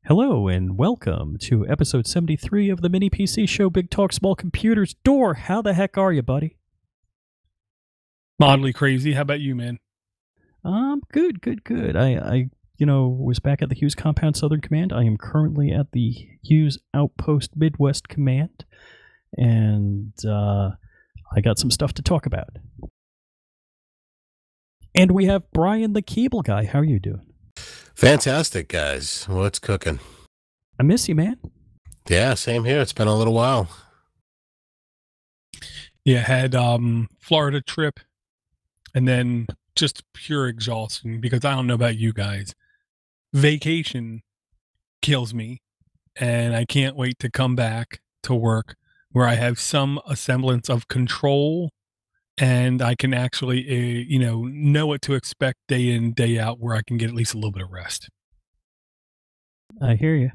Hello and welcome to episode 73 of the Mini PC Show Big Talk Small Computers. Door, how the heck are you, buddy? Mildly crazy. How about you, man? Good. I was back at the Hughes Compound Southern Command. I am currently at the Hughes Outpost Midwest Command, and I got some stuff to talk about. And we have Brian the Cable Guy. How are you doing? Fantastic, guys. What's cooking? I miss you, man. Yeah, same here. It's been a little while. Yeah, had Florida trip and then just pure exhaustion because I don't know about you guys. Vacation kills me and I can't wait to come back to work where I have some semblance of control and I can actually, know what to expect day in, day out, where I can get at least a little bit of rest. I hear you.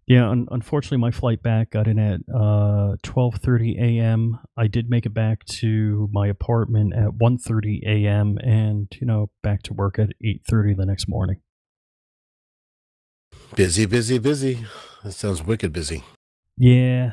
Yeah, unfortunately, my flight back got in at 12:30 a.m. I did make it back to my apartment at 1:30 a.m. and, back to work at 8:30 the next morning. Busy. That sounds wicked busy. Yeah.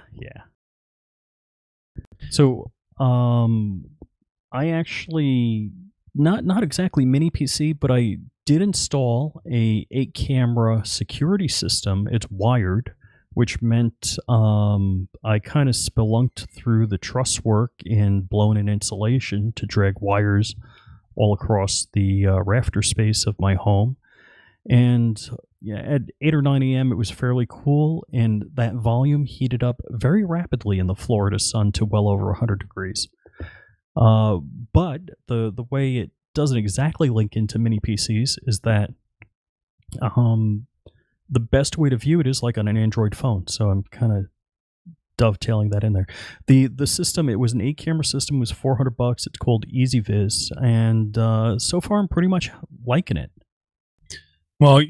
So, I actually, not exactly mini PC, but I did install a 8-camera security system. It's wired, which meant I kind of spelunked through the truss work and blown in insulation to drag wires all across the rafter space of my home. And yeah, at 8 or 9 a.m., it was fairly cool, and that volume heated up very rapidly in the Florida sun to well over 100 degrees. But the way it doesn't exactly link into mini PCs is that the best way to view it is like on an Android phone. So I'm kind of dovetailing that in there. The system, it was an 8-camera system, was $400. It's called EasyViz, and so far I'm pretty much liking it. Well,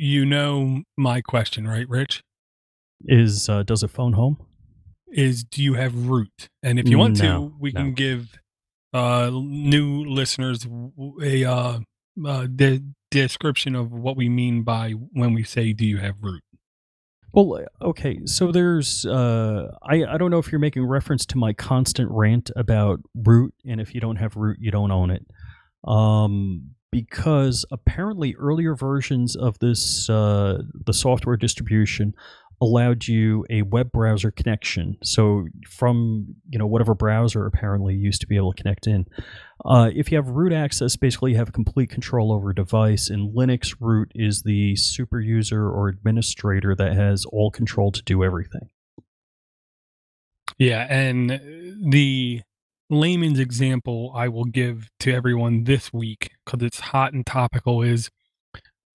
my question, right, Rich? Is does it phone home? Do you have root? And if you want to, we No. can give new listeners a description of what we mean by when we say, do you have root? Well, okay, so there's, I don't know if you're making reference to my constant rant about root, and if you don't have root, you don't own it. Because apparently earlier versions of this, the software distribution allowed you a web browser connection. So from, whatever browser apparently you used to be able to connect in. If you have root access, basically you have complete control over a device. In Linux, root is the super user or administrator that has all control to do everything. Yeah, and the layman's example I will give to everyone this week, because it's hot and topical, is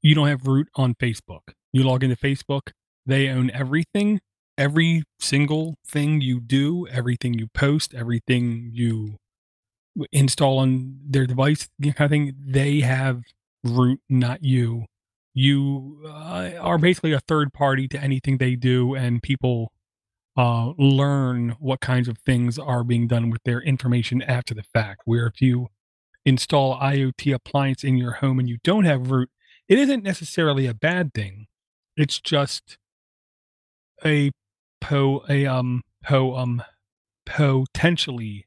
you don't have root on Facebook. You log into Facebook, they own everything, every single thing you do, everything you post, everything you install on their device, kind of thing. They have root, not you. You are basically a third party to anything they do, and people learn what kinds of things are being done with their information after the fact. Where if you install IoT appliance in your home and you don't have root, it isn't necessarily a bad thing. It's just a potentially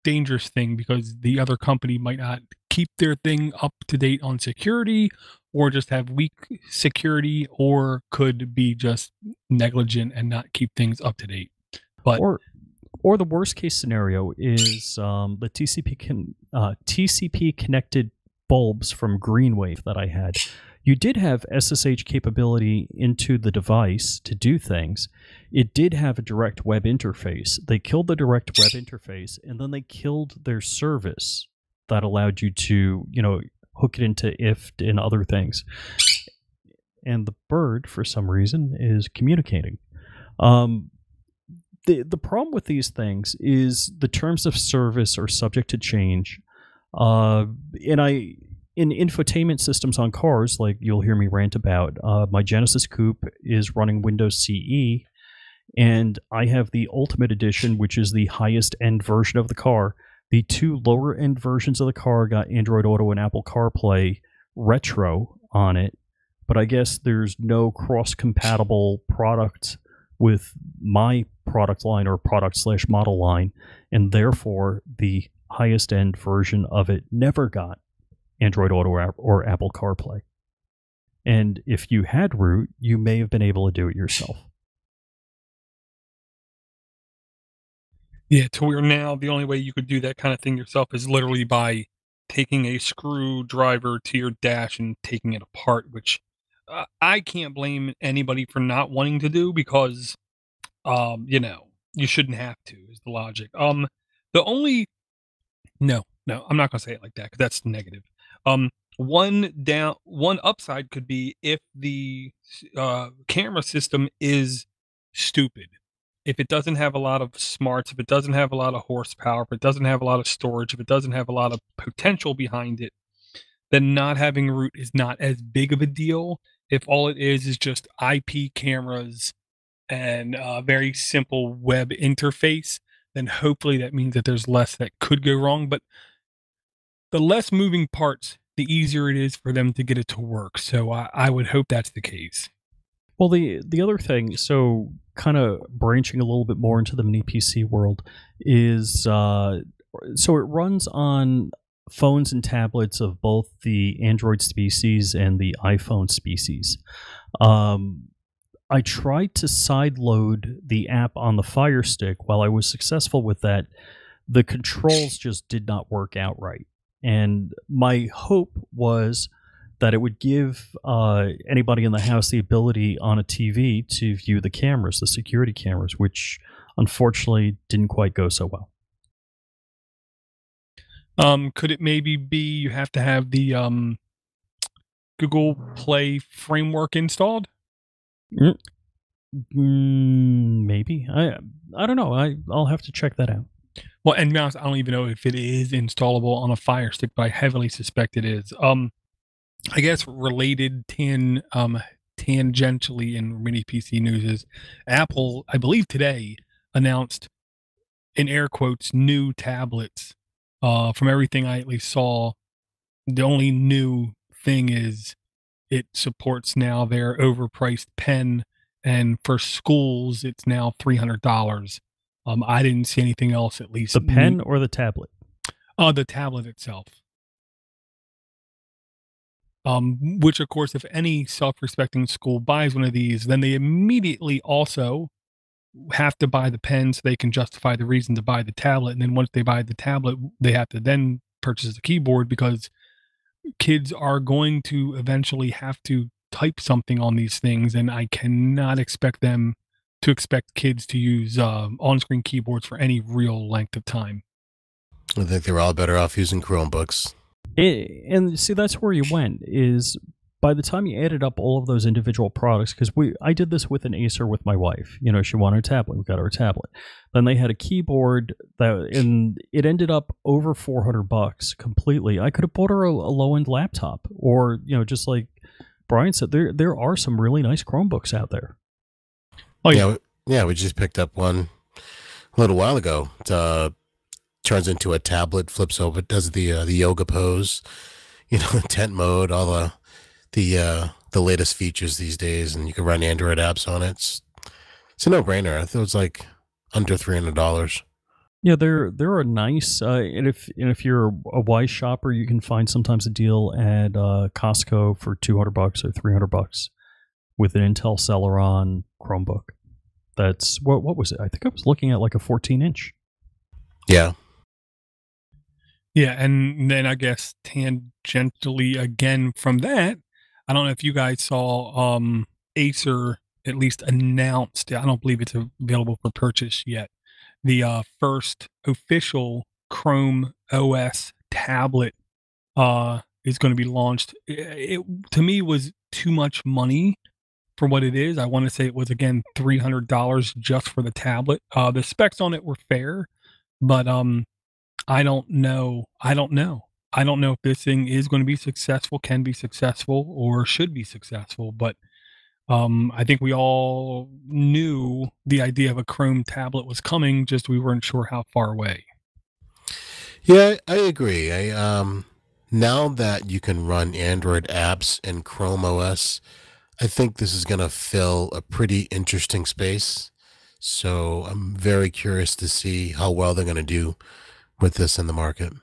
dangerous thing, because the other company might not keep their thing up to date on security, or just have weak security, or could be just negligent and not keep things up to date. But or the worst case scenario is the TCP connected bulbs from Greenwave that I had. You did have SSH capability into the device to do things. It did have a direct web interface. They killed the direct web interface, and then they killed their service that allowed you to, hook it into IFT and other things. And the bird, for some reason, is communicating. The problem with these things is the terms of service are subject to change. In infotainment systems on cars, like you'll hear me rant about, my Genesis Coupe is running Windows CE, and I have the Ultimate Edition, which is the highest end version of the car. The two lower end versions of the car got Android Auto and Apple CarPlay Retro on it, but I guess there's no cross-compatible product with my product line or product/model line, and therefore the highest end version of it never got Android Auto or Apple CarPlay. And if you had root, you may have been able to do it yourself. Yeah, to where now the only way you could do that kind of thing yourself is literally by taking a screwdriver to your dash and taking it apart, which I can't blame anybody for not wanting to do because, you shouldn't have to, is the logic. The only, no, I'm not going to say it like that because that's negative. One upside could be if the camera system is stupid. If it doesn't have a lot of smarts, if it doesn't have a lot of horsepower, if it doesn't have a lot of storage, if it doesn't have a lot of potential behind it, then not having root is not as big of a deal. If all it is just IP cameras and a very simple web interface, then hopefully that means that there's less that could go wrong. But the less moving parts, the easier it is for them to get it to work. So I would hope that's the case. Well, the other thing, so kind of branching a little bit more into the mini PC world, is so it runs on phones and tablets of both the Android species and the iPhone species. I tried to sideload the app on the Fire Stick. While I was successful with that, the controls just did not work out right. And my hope was that it would give anybody in the house the ability on a TV to view the cameras, the security cameras, which unfortunately didn't quite go so well. Could it maybe be you have to have the Google Play framework installed? Maybe. I don't know. I'll have to check that out. Well, and to be honest, I don't even know if it is installable on a Fire Stick, but I heavily suspect it is. I guess related tangentially in mini PC news is Apple, I believe today, announced, in air quotes, new tablets. From everything I at least saw, the only new thing is it supports now their overpriced pen, and for schools, it's now $300. I didn't see anything else, at least. The pen or the tablet? The tablet itself. Which, of course, if any self-respecting school buys one of these, then they immediately also have to buy the pen so they can justify the reason to buy the tablet. And then once they buy the tablet, they have to then purchase the keyboard because kids are going to eventually have to type something on these things. And I cannot expect them to expect kids to use on-screen keyboards for any real length of time. I think they're all better off using Chromebooks. And see, that's where you went, is by the time you added up all of those individual products, because I did this with an Acer with my wife. You know, she wanted a tablet. We got her a tablet. Then they had a keyboard and it ended up over $400 completely. I could have bought her a low-end laptop, or just like Brian said, there are some really nice Chromebooks out there. Oh yeah. We just picked up one a little while ago. It turns into a tablet, flips over, does the yoga pose, tent mode, all the latest features these days, and you can run Android apps on it. It's a no-brainer. I thought it was like under $300. Yeah, they're a nice, and if you're a wise shopper, you can find sometimes a deal at Costco for $200 or $300 with an Intel Celeron Chromebook. That's what was it? I think I was looking at like a 14-inch. Yeah. Yeah, and then I guess tangentially again from that, I don't know if you guys saw Acer at least announced, I don't believe it's available for purchase yet, the first official Chrome OS tablet is going to be launched. It to me was too much money for what it is. I want to say it was, again, $300 just for the tablet. The specs on it were fair, but I don't know if this thing is going to be successful, can be successful, or should be successful. But I think we all knew the idea of a Chrome tablet was coming, just we weren't sure how far away. Yeah, I agree. now that you can run Android apps in Chrome OS, I think this is going to fill a pretty interesting space. So I'm very curious to see how well they're going to do with this in the market.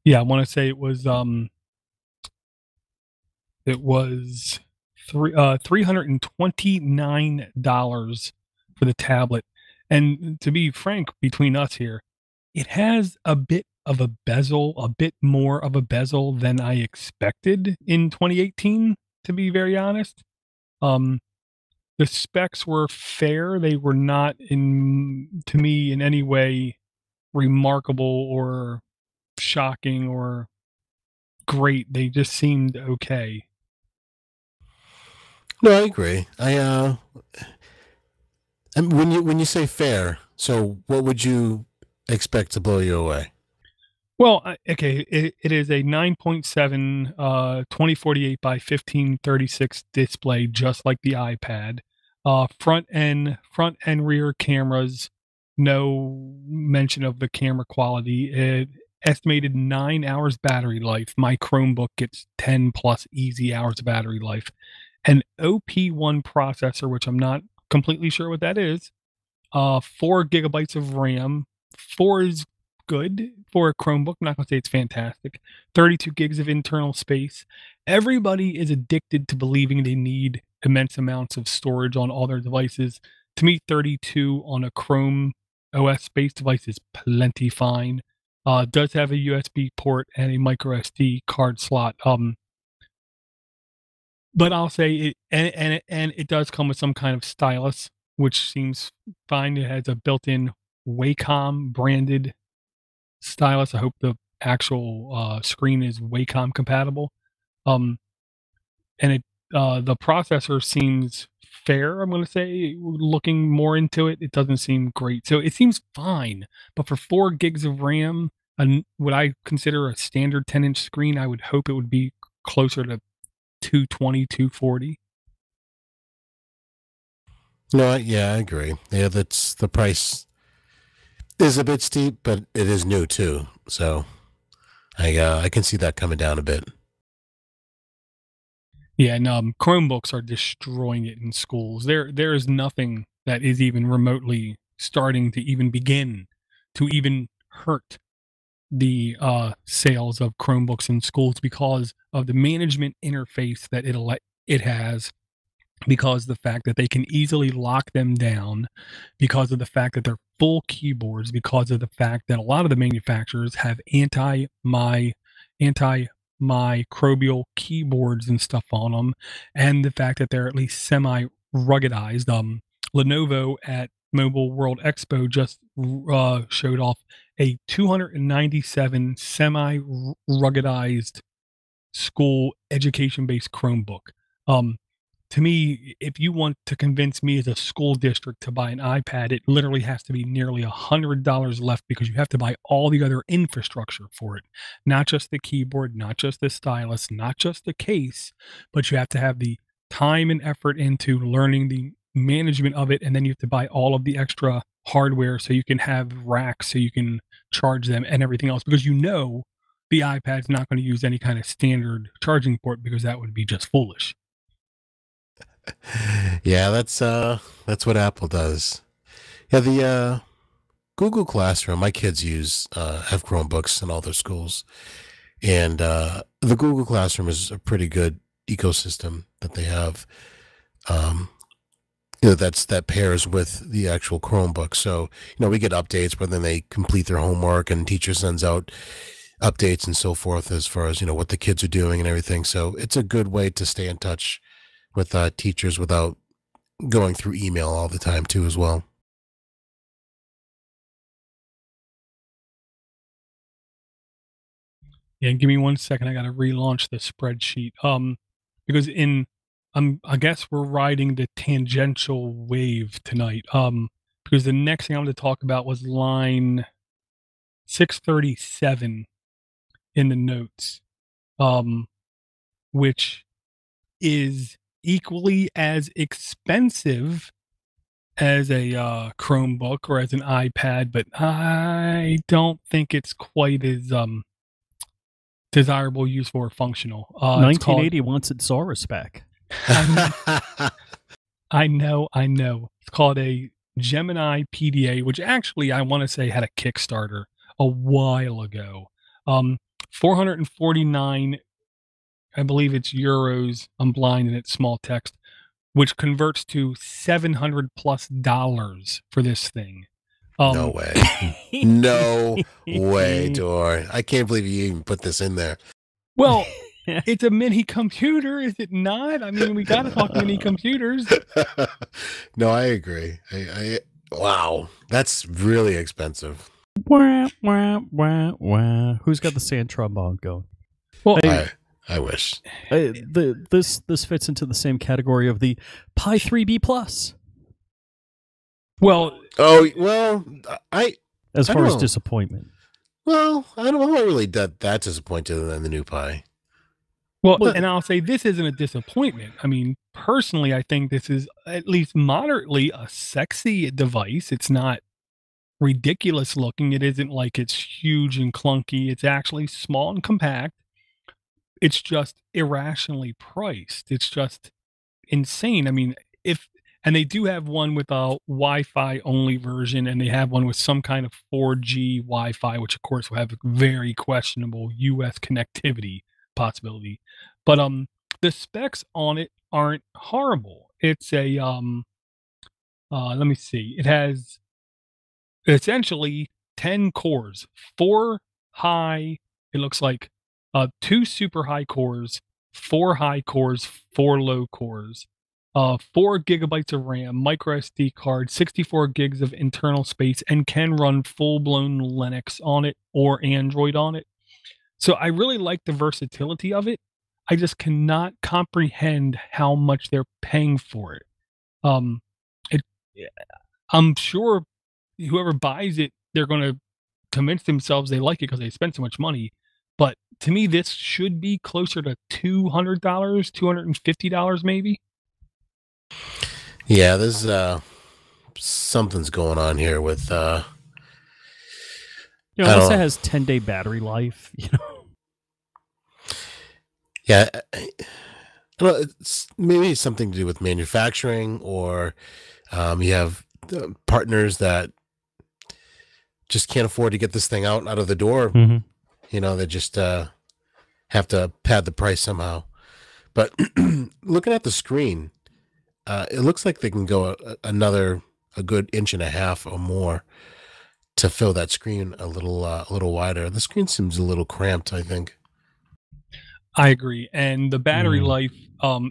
Yeah, I want to say it was $329 for the tablet. And to be frank, between us here, it has a bit of a bezel, a bit more of a bezel than I expected in 2018, to be very honest. Um, the specs were fair. They were not to me in any way remarkable or shocking or great. They just seemed okay. No, I agree. And when you say fair, so what would you expect to blow you away? Well, okay, it is a 9.7 2048 by 1536 display, just like the iPad. Front and rear cameras, no mention of the camera quality. Estimated 9 hours battery life. My Chromebook gets 10 plus easy hours of battery life. An OP1 processor, which I'm not completely sure what that is. 4 gigabytes of RAM. Four is good for a Chromebook. I'm not going to say it's fantastic. 32 gigs of internal space. Everybody is addicted to believing they need immense amounts of storage on all their devices. To me, 32 on a Chrome OS based device is plenty fine. Does have a USB port and a micro SD card slot. But I'll say it, and it does come with some kind of stylus, which seems fine. It has a built-in Wacom branded stylus. I hope the actual screen is Wacom compatible. Um, and the processor seems fair. I'm going to say, looking more into it, it doesn't seem great. So it seems fine, but for 4 gigs of RAM, and what I consider a standard 10-inch screen, I would hope it would be closer to 220, 240. No, yeah, I agree. Yeah, that's the price is a bit steep, but it is new too. So I can see that coming down a bit. Yeah, and Chromebooks are destroying it in schools. There is nothing that is even remotely starting to even begin to even hurt the sales of Chromebooks in schools because of the management interface that it has, because of the fact that they can easily lock them down, because of the fact that they're full keyboards, because of the fact that a lot of the manufacturers have antimicrobial keyboards and stuff on them, and the fact that they're at least semi ruggedized. Lenovo at Mobile World Expo just showed off a 297 semi ruggedized school education based Chromebook. Um, to me, if you want to convince me as a school district to buy an iPad, it literally has to be nearly $100 left, because you have to buy all the other infrastructure for it. Not just the keyboard, not just the stylus, not just the case, but you have to have the time and effort into learning the management of it. And then you have to buy all of the extra hardware so you can have racks so you can charge them and everything else, because the iPad's not going to use any kind of standard charging port, because that would be just foolish. Yeah, that's what Apple does. Yeah, the Google Classroom. My kids use have Chromebooks in all their schools, and the Google Classroom is a pretty good ecosystem that they have. Um, that pairs with the actual Chromebook. So we get updates when they complete their homework, and teacher sends out updates and so forth as far as what the kids are doing and everything. So it's a good way to stay in touch with teachers without going through email all the time too, as well. Yeah, give me 1 second. I got to relaunch the spreadsheet. Because I guess we're riding the tangential wave tonight. Because the next thing I'm going to talk about was line 637 in the notes, um, which is equally as expensive as a Chromebook or as an iPad, but I don't think it's quite as desirable, useful, or functional. 1980 wants its Saurus back. I know. It's called a Gemini PDA, which actually I want to say had a Kickstarter a while ago. 449, I believe it's euros. I'm blind and it's small text, which converts to $700+ for this thing. No way. No way, Dor. I can't believe you even put this in there. Well, it's a mini computer, is it not? I mean, we got to talk mini computers. No, I agree. Wow, that's really expensive. Wah, wah, wah, wah. Who's got the sand trombone going? Well, I wish. This fits into the same category of the Pi 3B Plus. Well, as far as disappointment. Well, I'm not really that disappointed in the new Pi. Well, and I'll say this isn't a disappointment. I mean, personally, I think this is at least moderately a sexy device. It's not ridiculous looking. It isn't like it's huge and clunky. It's actually small and compact. It's just irrationally priced. It's just insane. I mean, and they do have one with a Wi-Fi only version, and they have one with some kind of 4G Wi-Fi, which of course will have very questionable US connectivity possibility. But the specs on it aren't horrible. It's a let me see. It has essentially 10 cores, 4 high, it looks like 2 super high cores, 4 high cores, 4 low cores. 4 gigabytes of RAM, micro SD card, 64 gigs of internal space, and can run full-blown Linux on it or Android on it. So I really like the versatility of it. I just cannot comprehend how much they're paying for it. I'm sure whoever buys it, they're going to convince themselves they like it because they spent so much money. But to me, this should be closer to $200, $250 maybe. Yeah, there's something's going on here with unless it has 10-day battery life, Yeah, I don't know, it's maybe something to do with manufacturing, or you have partners that just can't afford to get this thing out of the door. Mm-hmm. They just have to pad the price somehow. But looking at the screen, it looks like they can go a good inch and a half or more to fill that screen a little wider. The screen seems a little cramped, I think. I agree. And the battery life,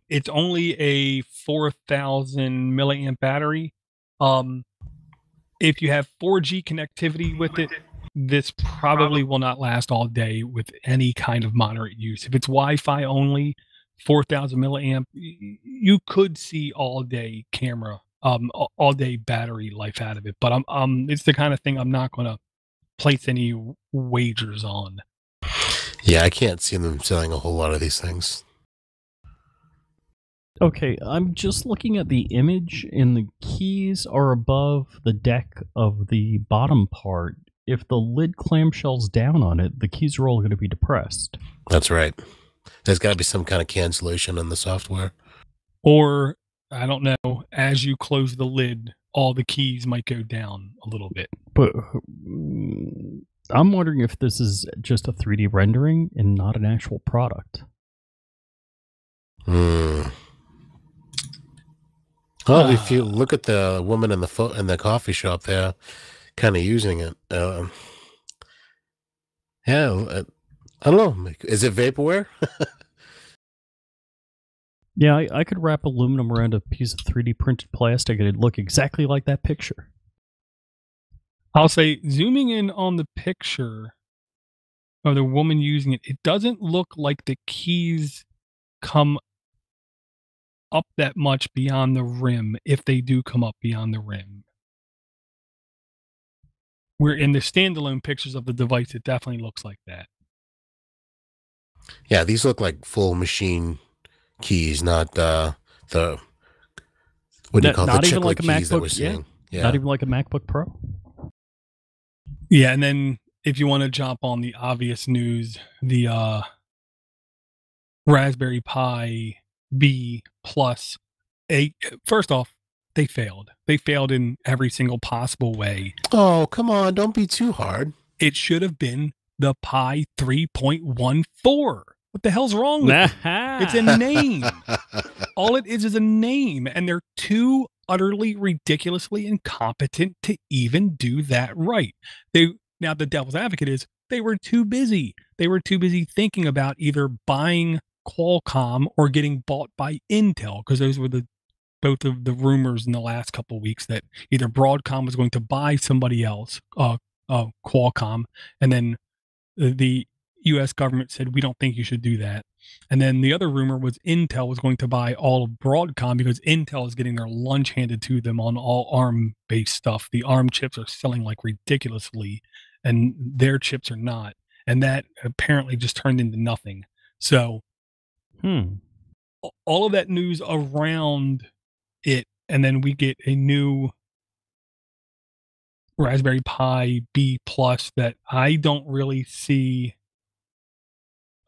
it's only a 4,000 milliamp battery. If you have 4G connectivity with it, this probably will not last all day with any kind of moderate use. If it's Wi-Fi only, 4,000 milliamp, you could see all day camera, all day battery life out of it. But it's the kind of thing I'm not going to place any wagers on. Yeah, I can't see them selling a whole lot of these things. Okay, I'm just looking at the image, and the keys are above the deck of the bottom part. If the lid clamshell's down on it, the keys are all going to be depressed. That's right. There's got to be some kind of cancellation in the software. Or, I don't know, as you close the lid, all the keys might go down a little bit. But I'm wondering if this is just a 3D rendering and not an actual product. Well, if you look at the woman in the coffee shop there, kind of using it, yeah, I don't know. Is it vaporware? Yeah, I could wrap aluminum around a piece of 3D printed plastic and it'd look exactly like that picture. I'll say, zooming in on the picture of the woman using it, it doesn't look like the keys come up that much beyond the rim, if they do come up beyond the rim. Where in the standalone pictures of the device, it definitely looks like that. Yeah, these look like full machine keys, not the what do you call Not the even chiclet like a keys that we're MacBook. Yeah, seeing? Yeah. not even like a MacBook Pro. Yeah, and then if you want to jump on the obvious news, the Raspberry Pi B Plus, first off, they failed. They failed in every single possible way. Oh, come on. Don't be too hard. It should have been the Pi 3.14. What the hell's wrong with it? It's a name. All it is a name, and they're too utterly ridiculously incompetent to even do that right. Now the devil's advocate is they were too busy. They were too busy thinking about either buying Qualcomm or getting bought by Intel, because those were both of the rumors in the last couple of weeks that either Broadcom was going to buy somebody else, Qualcomm, and then the U.S. government said, we don't think you should do that. And then the other rumor was Intel was going to buy all of Broadcom because Intel is getting their lunch handed to them on all ARM-based stuff. The ARM chips are selling like ridiculously, and their chips are not. And that apparently just turned into nothing. So all of that news around it, and then we get a new Raspberry Pi B Plus that I don't really see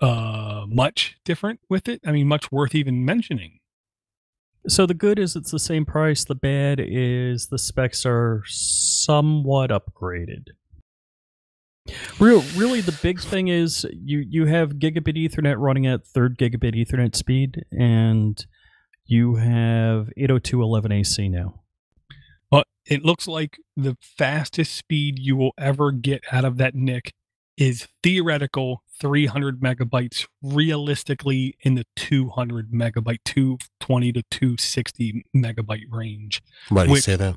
much different with it. I mean, much worth even mentioning. So the good is it's the same price. The bad is the specs are somewhat upgraded. Really, the big thing is you have gigabit Ethernet running at 3rd gigabit Ethernet speed, and you have 802.11ac now. Well, it looks like the fastest speed you will ever get out of that NIC is theoretical 300 megabytes, realistically in the 200 megabyte, 220 to 260 megabyte range. Why do you say that?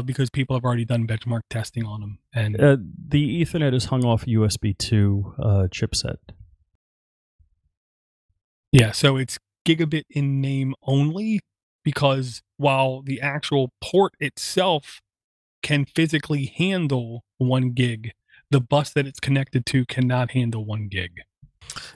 Because people have already done benchmark testing on them. And the Ethernet is hung off a USB 2 chipset. Yeah, so it's gigabit in name only, because while the actual port itself can physically handle 1 gig, the bus that it's connected to cannot handle 1 gig.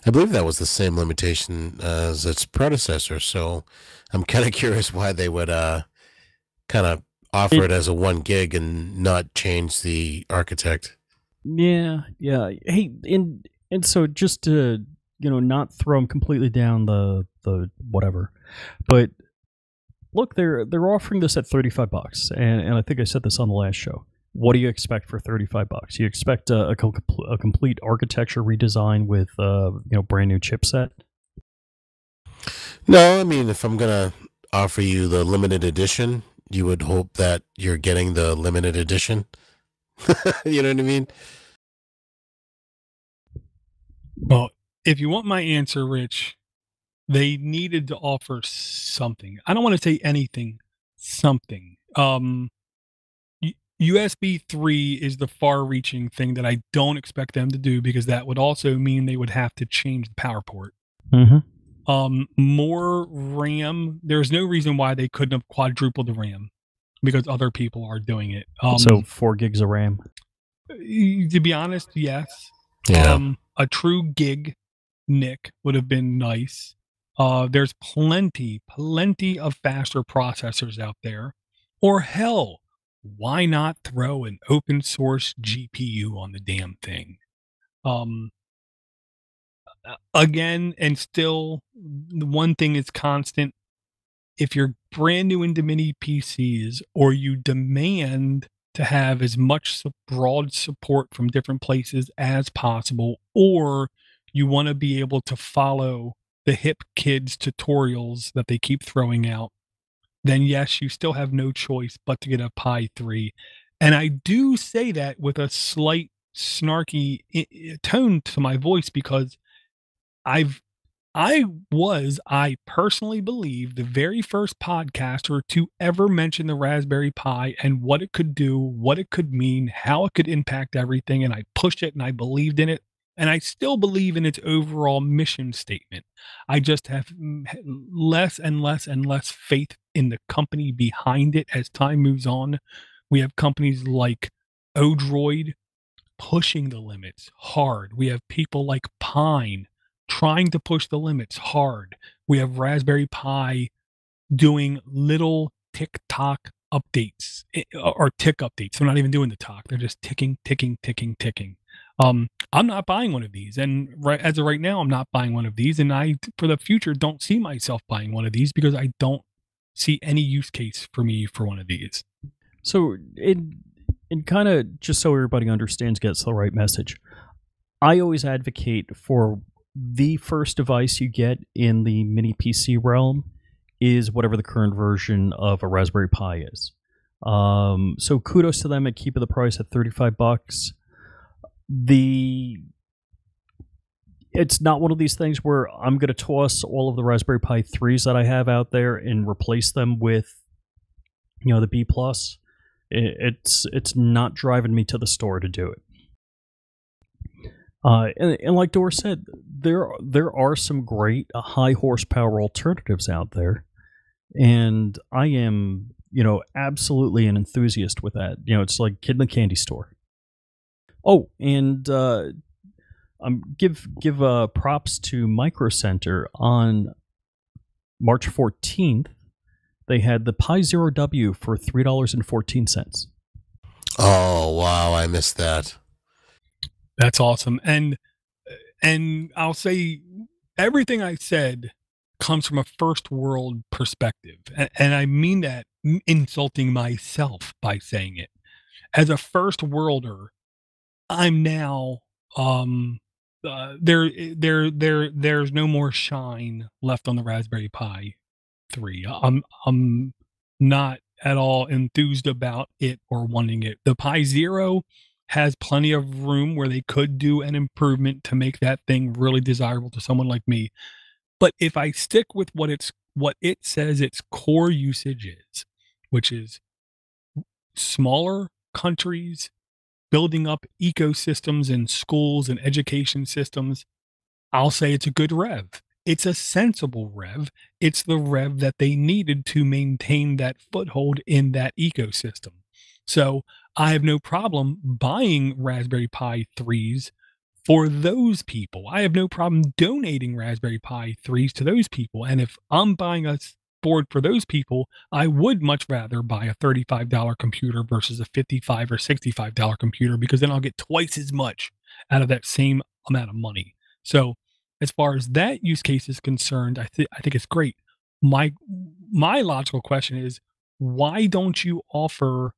I believe that was the same limitation as its predecessor, so I'm kind of curious why they would kind of offer it as a 1 gig and not change the architect. Yeah. Hey, and so just to not throw them completely down the whatever, but look, they're offering this at $35, and I think I said this on the last show. What do you expect for $35? You expect a complete architecture redesign with brand new chipset? No, I mean, if I'm gonna offer you the limited edition, you would hope that you're getting the limited edition. You know what I mean? Well, if you want my answer, Rich, they needed to offer something. I don't want to say anything, something. USB 3 is the far-reaching thing that I don't expect them to do, because that would also mean they would have to change the power port. More RAM. There's no reason why they couldn't have quadrupled the RAM, because other people are doing it. So 4 gigs of RAM. To be honest, yes. Yeah. A true gig NIC would have been nice. There's plenty of faster processors out there. Or hell, why not throw an open source GPU on the damn thing? Again, and still, the one thing is constant. If you're brand new into mini PCs, or you demand to have as much broad support from different places as possible, or you want to be able to follow the hip kids tutorials that they keep throwing out, then yes, you still have no choice but to get a Pi 3. And I do say that with a slight snarky tone to my voice, because I personally believe the very first podcaster to ever mention the Raspberry Pi and what it could do, what it could mean, how it could impact everything. And I pushed it and I believed in it. And I still believe in its overall mission statement. I just have less and less and less faith in the company behind it as time moves on. We have companies like o-droid pushing the limits hard. We have people like Pine trying to push the limits hard. We have Raspberry Pi doing little tick-tock updates or tick updates. They're not even doing the talk. They're just ticking, ticking, ticking, ticking. I'm not buying one of these. And as of right now, I'm not buying one of these. And I, for the future, don't see myself buying one of these because I don't see any use case for me for one of these. So it kind of, just so everybody understands, gets the right message. I always advocate for the first device you get in the mini PC realm is whatever the current version of a Raspberry Pi is. So kudos to them at keeping the price at $35. It's not one of these things where I'm going to toss all of the Raspberry Pi 3s that I have out there and replace them with, the B+. It's not driving me to the store to do it. And like Dor said, there are some great high horsepower alternatives out there, and I am absolutely an enthusiast with that. It's like kid in the candy store. Oh, and give props to Micro Center on March 14th. They had the Pi Zero W for $3.14. Oh wow, I missed that. That's awesome. And I'll say everything I said comes from a first world perspective. And I mean that insulting myself by saying it. As a first worlder, I'm now there's no more shine left on the Raspberry Pi 3. I'm not at all enthused about it or wanting it. The Pi Zero has plenty of room where they could do an improvement to make that thing really desirable to someone like me. But if I stick with what it says its core usage is, which is smaller countries building up ecosystems in schools and education systems, I'll say it's a good rev. It's a sensible rev. It's the rev that they needed to maintain that foothold in that ecosystem. So I have no problem buying Raspberry Pi 3s for those people. I have no problem donating Raspberry Pi 3s to those people. And if I'm buying a board for those people, I would much rather buy a $35 computer versus a $55 or $65 computer, because then I'll get twice as much out of that same amount of money. So as far as that use case is concerned, I think it's great. My logical question is, why don't you offer,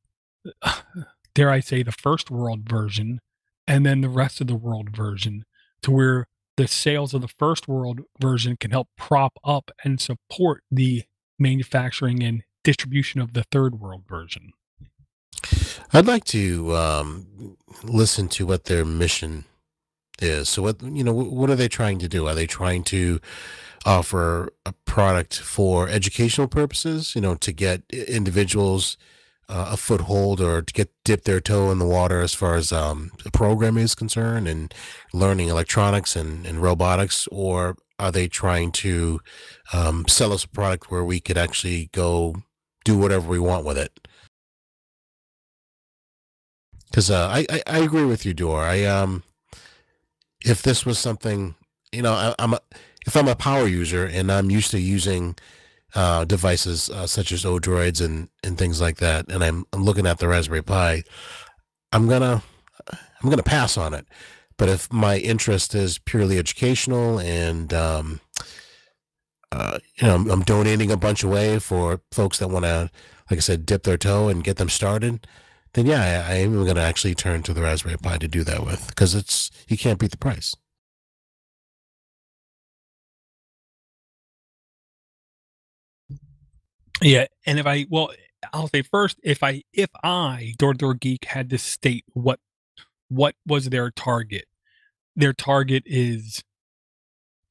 dare I say, the first world version and then the rest of the world version, to where the sales of the first world version can help prop up and support the manufacturing and distribution of the third world version? I'd like to listen to what their mission is. So what are they trying to do? Are they trying to offer a product for educational purposes, to get individuals a foothold, or to dip their toe in the water as far as the programming is concerned and learning electronics and robotics? Or are they trying to sell us a product where we could actually go do whatever we want with it? Because I agree with you, Dor. If this was something, if I'm a power user and I'm used to using devices such as o-droids and things like that, and I'm looking at the Raspberry Pi, I'm gonna pass on it. But if my interest is purely educational and I'm donating a bunch away for folks that want to, like I said, dip their toe and get them started, then yeah, I am going to actually turn to the Raspberry Pi to do that with, because you can't beat the price. Yeah, and I'll say first, if I Door Geek had to state what was their target. Their target is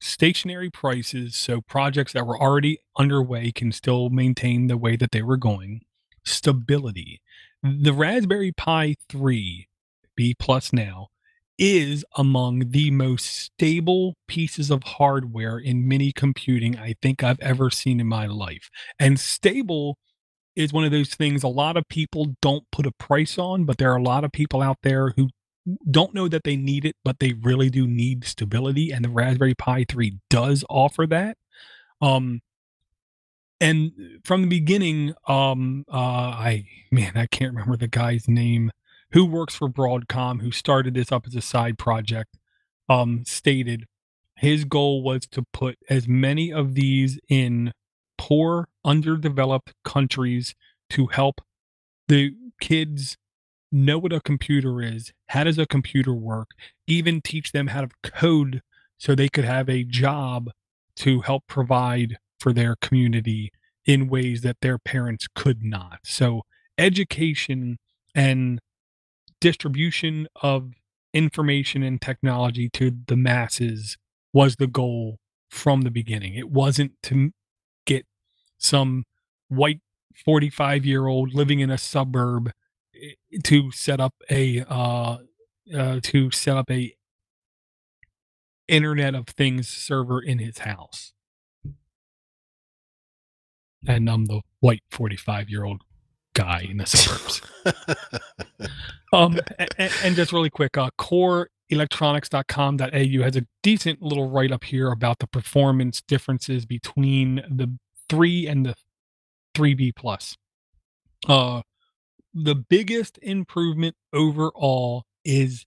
stationary prices, so projects that were already underway can still maintain the way that they were going. Stability. The Raspberry Pi 3 B Plus now is among the most stable pieces of hardware in mini computing I think I've ever seen in my life. And stable is one of those things a lot of people don't put a price on, but there are a lot of people out there who don't know that they need it, but they really do need stability, and the Raspberry Pi 3 does offer that. And from the beginning, I can't remember the guy's name who works for Broadcom, who started this up as a side project, stated his goal was to put as many of these in poor, underdeveloped countries to help the kids know what a computer is, how does a computer work, even teach them how to code so they could have a job to help provide for their community in ways that their parents could not. So education and distribution of information and technology to the masses was the goal from the beginning. It wasn't to get some white 45-year-old living in a suburb to set up a Internet of Things server in his house. And I'm the white 45-year-old guy in the suburbs. And just really quick, coreelectronics.com.au has a decent little write-up here about the performance differences between the 3 and the 3B plus. The biggest improvement overall is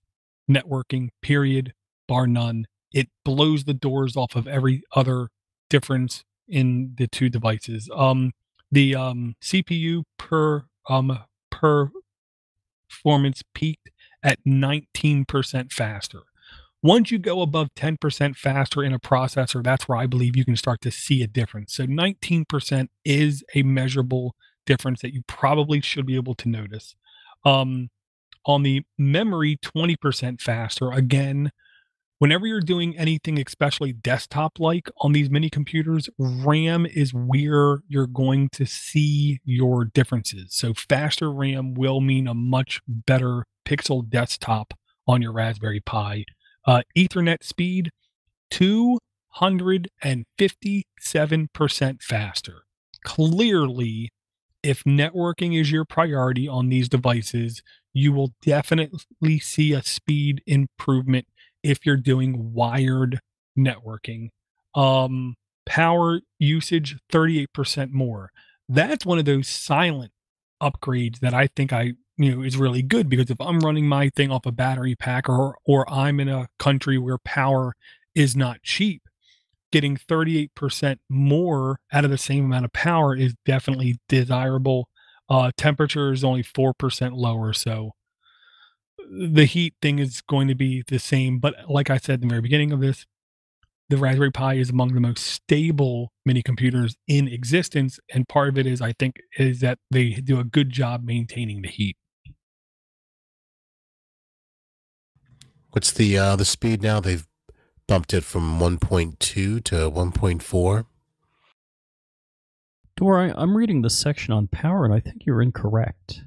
networking, period, bar none. It blows the doors off of every other difference in the two devices. The CPU per performance peaked at 19% faster. Once you go above 10% faster in a processor, that's where I believe you can start to see a difference. So 19% is a measurable difference that you probably should be able to notice. On the memory, 20% faster. Again, whenever you're doing anything, especially desktop like on these mini computers, RAM is where you're going to see your differences. So faster RAM will mean a much better pixel desktop on your Raspberry Pi. Ethernet speed, 257% faster. Clearly, if networking is your priority on these devices, you will definitely see a speed improvement if you're doing wired networking. Power usage, 38% more. That's one of those silent upgrades that I think is really good, because if I'm running my thing off a battery pack, or I'm in a country where power is not cheap, getting 38% more out of the same amount of power is definitely desirable. Temperature is only 4% lower, so the heat thing is going to be the same. But like I said in the very beginning of this, the Raspberry Pi is among the most stable mini computers in existence, and part of it is, I think, is that they do a good job maintaining the heat. What's the speed now? They've bumped it from 1.2 to 1.4. Dora, I'm reading the section on power, and I think you're incorrect.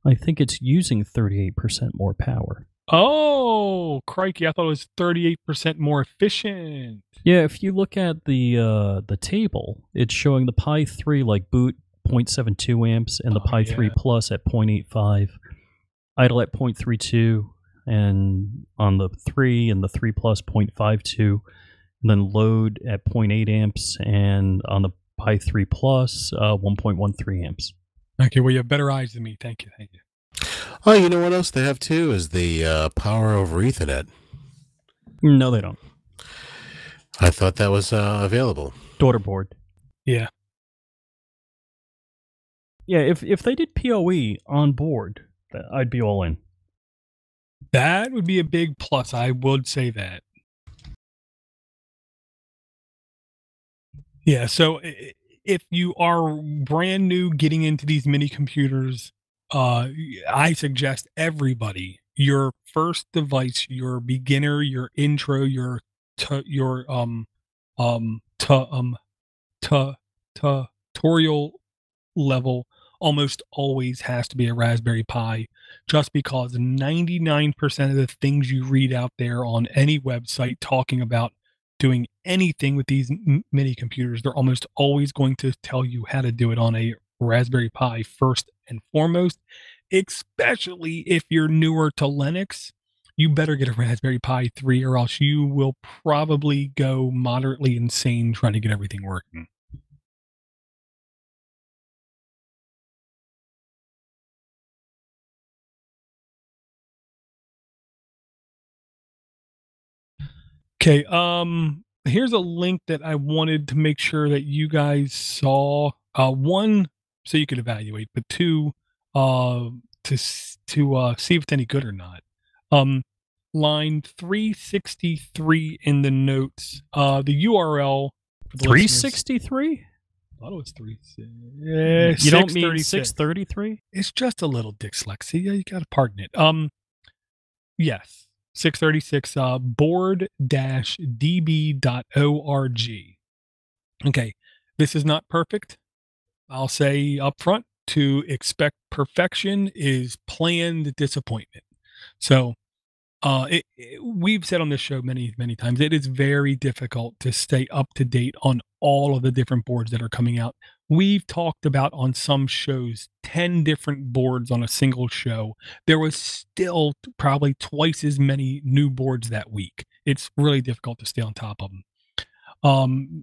I think it's using 38% more power. Oh, crikey. I thought it was 38% more efficient. Yeah, if you look at the table, it's showing the Pi 3 like boot 0.72 amps and the Pi 3 Plus at 0.85, idle at 0.32, and on the 3 and the 3 Plus 0.52, and then load at 0.8 amps, and on the Pi 3 Plus 1.13 amps. Okay, well, you have better eyes than me. Thank you. Oh, you know what else they have too is the power over Ethernet. No, they don't. I thought that was available. Daughter board. Yeah. Yeah, if they did PoE on board, I'd be all in. That would be a big plus. I would say that. Yeah, so if you are brand new getting into these mini computers, I suggest everybody, your first device, your beginner, your intro, your tutorial level almost always has to be a Raspberry Pi, just because 99% of the things you read out there on any website talking about doing anything with these mini computers, they're almost always going to tell you how to do it on a Raspberry Pi first and foremost, especially if you're newer to Linux. You better get a Raspberry Pi 3, or else you will probably go moderately insane trying to get everything working. Okay. Here's a link that I wanted to make sure that you guys saw. One, so you could evaluate, but two, to see if it's any good or not. Line 363 in the notes. The URL for the 363? I thought it was 3. You don't mean 633? It's just a little dyslexia. You got to pardon it. Yes. 636 board-db.org. Okay, this is not perfect. I'll say up front, to expect perfection is planned disappointment. So we've said on this show many times, it is very difficult to stay up to date on all of the different boards that are coming out. We've talked about on some shows 10 different boards on a single show. There was still probably twice as many new boards that week. It's really difficult to stay on top of them.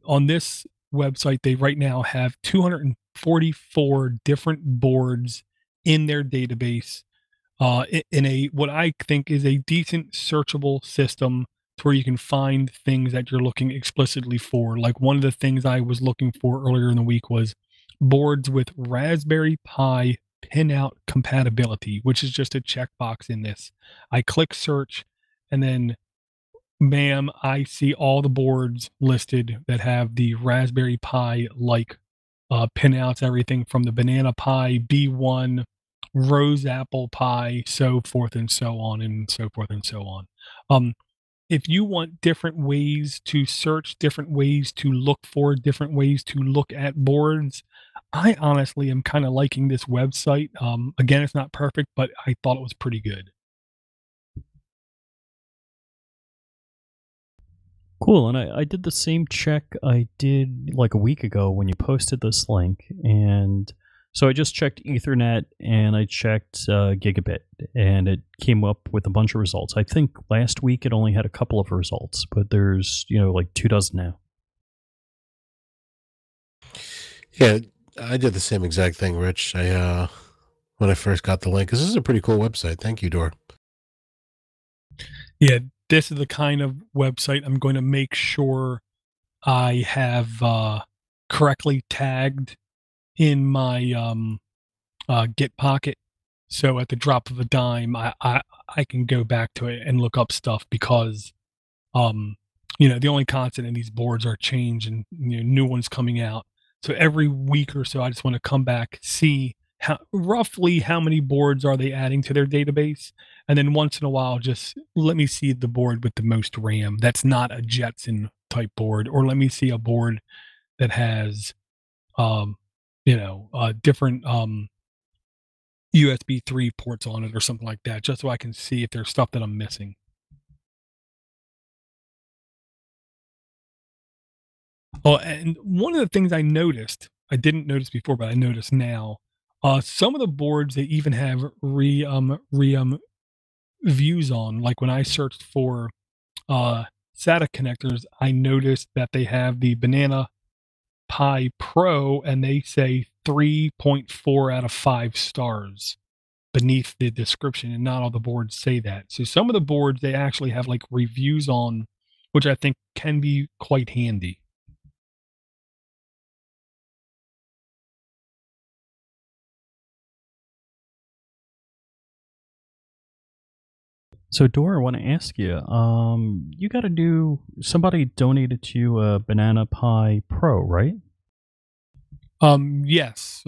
On this website, they right now have 244 different boards in their database, in a what I think is a decent searchable system to where you can find things that you're looking explicitly for. Like, one of the things I was looking for earlier in the week was boards with Raspberry Pi pinout compatibility, which is just a checkbox in this. I click search, and then bam, I see all the boards listed that have the Raspberry Pi like pinouts, everything from the Banana Pi B1, Rose Apple Pi, so forth and so on and so forth and so on. If you want different ways to search, different ways to look for, different ways to look at boards, I honestly am kind of liking this website. Again, it's not perfect, but I thought it was pretty good. Cool. And I did the same check I did like a week ago when you posted this link. And so I just checked Ethernet and I checked gigabit, and it came up with a bunch of results. I think last week it only had a couple of results, but there's, like 24 now. Yeah, I did the same exact thing, Rich. When I first got the link, 'cause this is a pretty cool website. Thank you, Dor. Yeah, this is the kind of website I'm going to make sure I have correctly tagged in my Git pocket. So at the drop of a dime, I can go back to it and look up stuff, because the only constant in these boards are change, and new ones coming out. So every week or so, I just want to come back, see roughly how many boards are they adding to their database, and then once in a while, just let me see the board with the most RAM. That's not a Jetson type board, or let me see a board that has, different USB 3 ports on it or something like that, just so I can see if there's stuff that I'm missing. Oh, and one of the things I noticed, I didn't notice before, but I noticed now, some of the boards, they even have views on. Like, when I searched for SATA connectors, I noticed that they have the Banana Pi Pro, and they say 3.4 out of 5 stars beneath the description, and not all the boards say that. So some of the boards, they actually have like reviews on, which I think can be quite handy. So, Dora, I want to ask you, you got to do, somebody donated to you a Banana Pi Pro, right? Yes.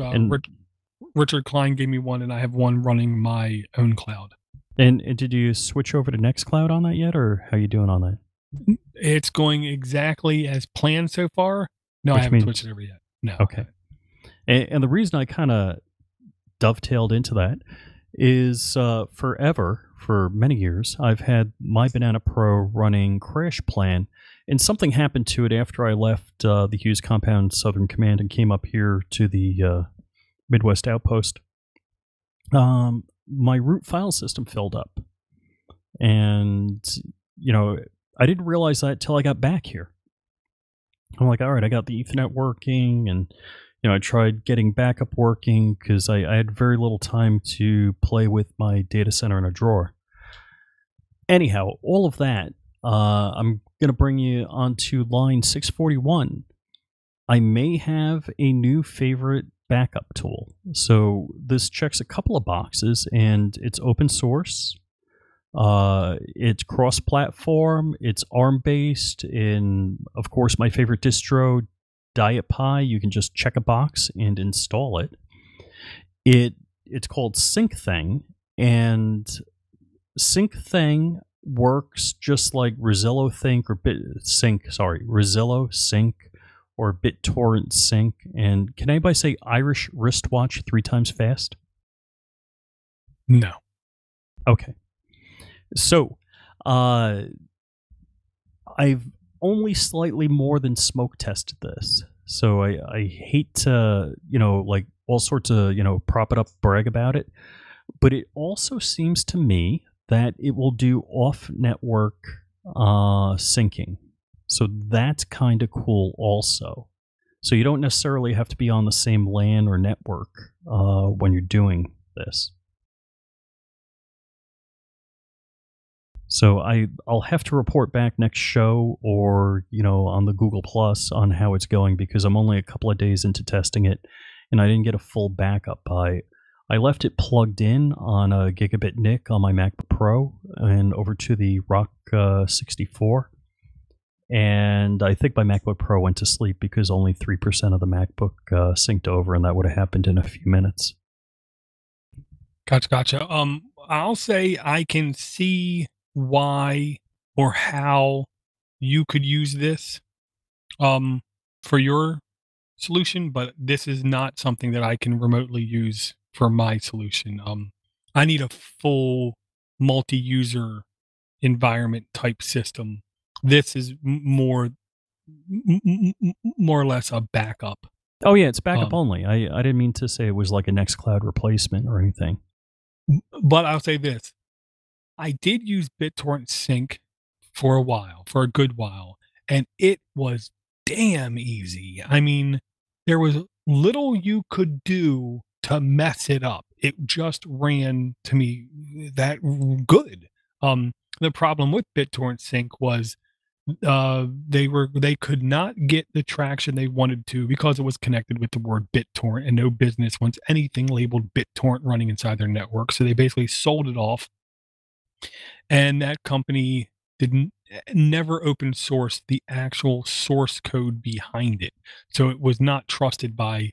Richard Klein gave me one, and I have one running my own cloud. And did you switch over to Nextcloud on that yet, or how are you doing on that? It's going exactly as planned so far. No, I haven't switched it over yet. No. Okay. And the reason I kind of dovetailed into that is for many years, I've had my Banana Pro running Crash Plan, and something happened to it after I left the Hughes Compound Southern Command and came up here to the Midwest Outpost. My root file system filled up, and I didn't realize that till I got back here. I'm like, all right, I got the Ethernet working, and I tried getting backup working because I had very little time to play with my data center in a drawer. Anyhow, all of that, I'm going to bring you onto line 641. I may have a new favorite backup tool. So this checks a couple of boxes, and it's open source. It's cross-platform. It's ARM-based. In, of course, my favorite distro, Diet Pie. You can just check a box and install it. It's called SyncThing, and SyncThing works just like Rezillo Sync or Rezillo Sync or BitTorrent Sync. And can anybody say Irish wristwatch 3 times fast? No. Okay. So, I've only slightly more than smoke tested this. So I hate to, like all sorts of, prop it up, brag about it. But it also seems to me that it will do off-network syncing. So that's kind of cool also. So you don't necessarily have to be on the same LAN or network when you're doing this. So I'll have to report back next show or, on the Google Plus on how it's going, because I'm only a couple of days into testing it and I didn't get a full backup. I left it plugged in on a gigabit NIC on my MacBook Pro and over to the Rock 64. And I think my MacBook Pro went to sleep because only 3% of the MacBook synced over, and that would have happened in a few minutes. Gotcha. I'll say I can see why or how you could use this for your solution, but this is not something that I can remotely use for my solution. I need a full multi-user environment type system. This is more or less a backup. Oh yeah, it's backup only. I didn't mean to say it was like a Nextcloud replacement or anything. But I'll say this. I did use BitTorrent Sync for a good while, and it was damn easy. I mean, there was little you could do to mess it up. It just ran to me that good. The problem with BitTorrent Sync was they could not get the traction they wanted to because it was connected with the word BitTorrent, and no business wants anything labeled BitTorrent running inside their network. So they basically sold it off, and that company never open sourced the actual source code behind it. So it was not trusted by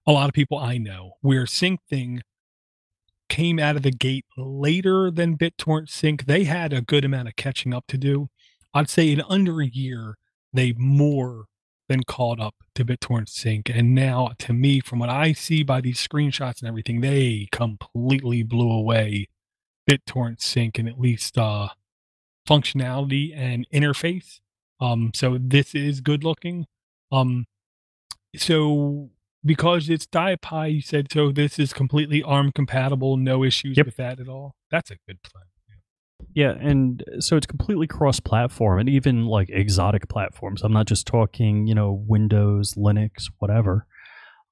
a lot of people I know. Where SyncThing came out of the gate later than BitTorrent Sync, they had a good amount of catching up to do. I'd say in under a year, they more than caught up to BitTorrent Sync. And now, to me, from what I see by these screenshots and everything, they completely blew away BitTorrent Sync in at least functionality and interface. So this is good looking. So because it's Diet Pie, you said, so this is completely ARM compatible, no issues with that at all. That's a good plan. Yeah, and so it's completely cross-platform, and even like exotic platforms. I'm not just talking, Windows, Linux, whatever.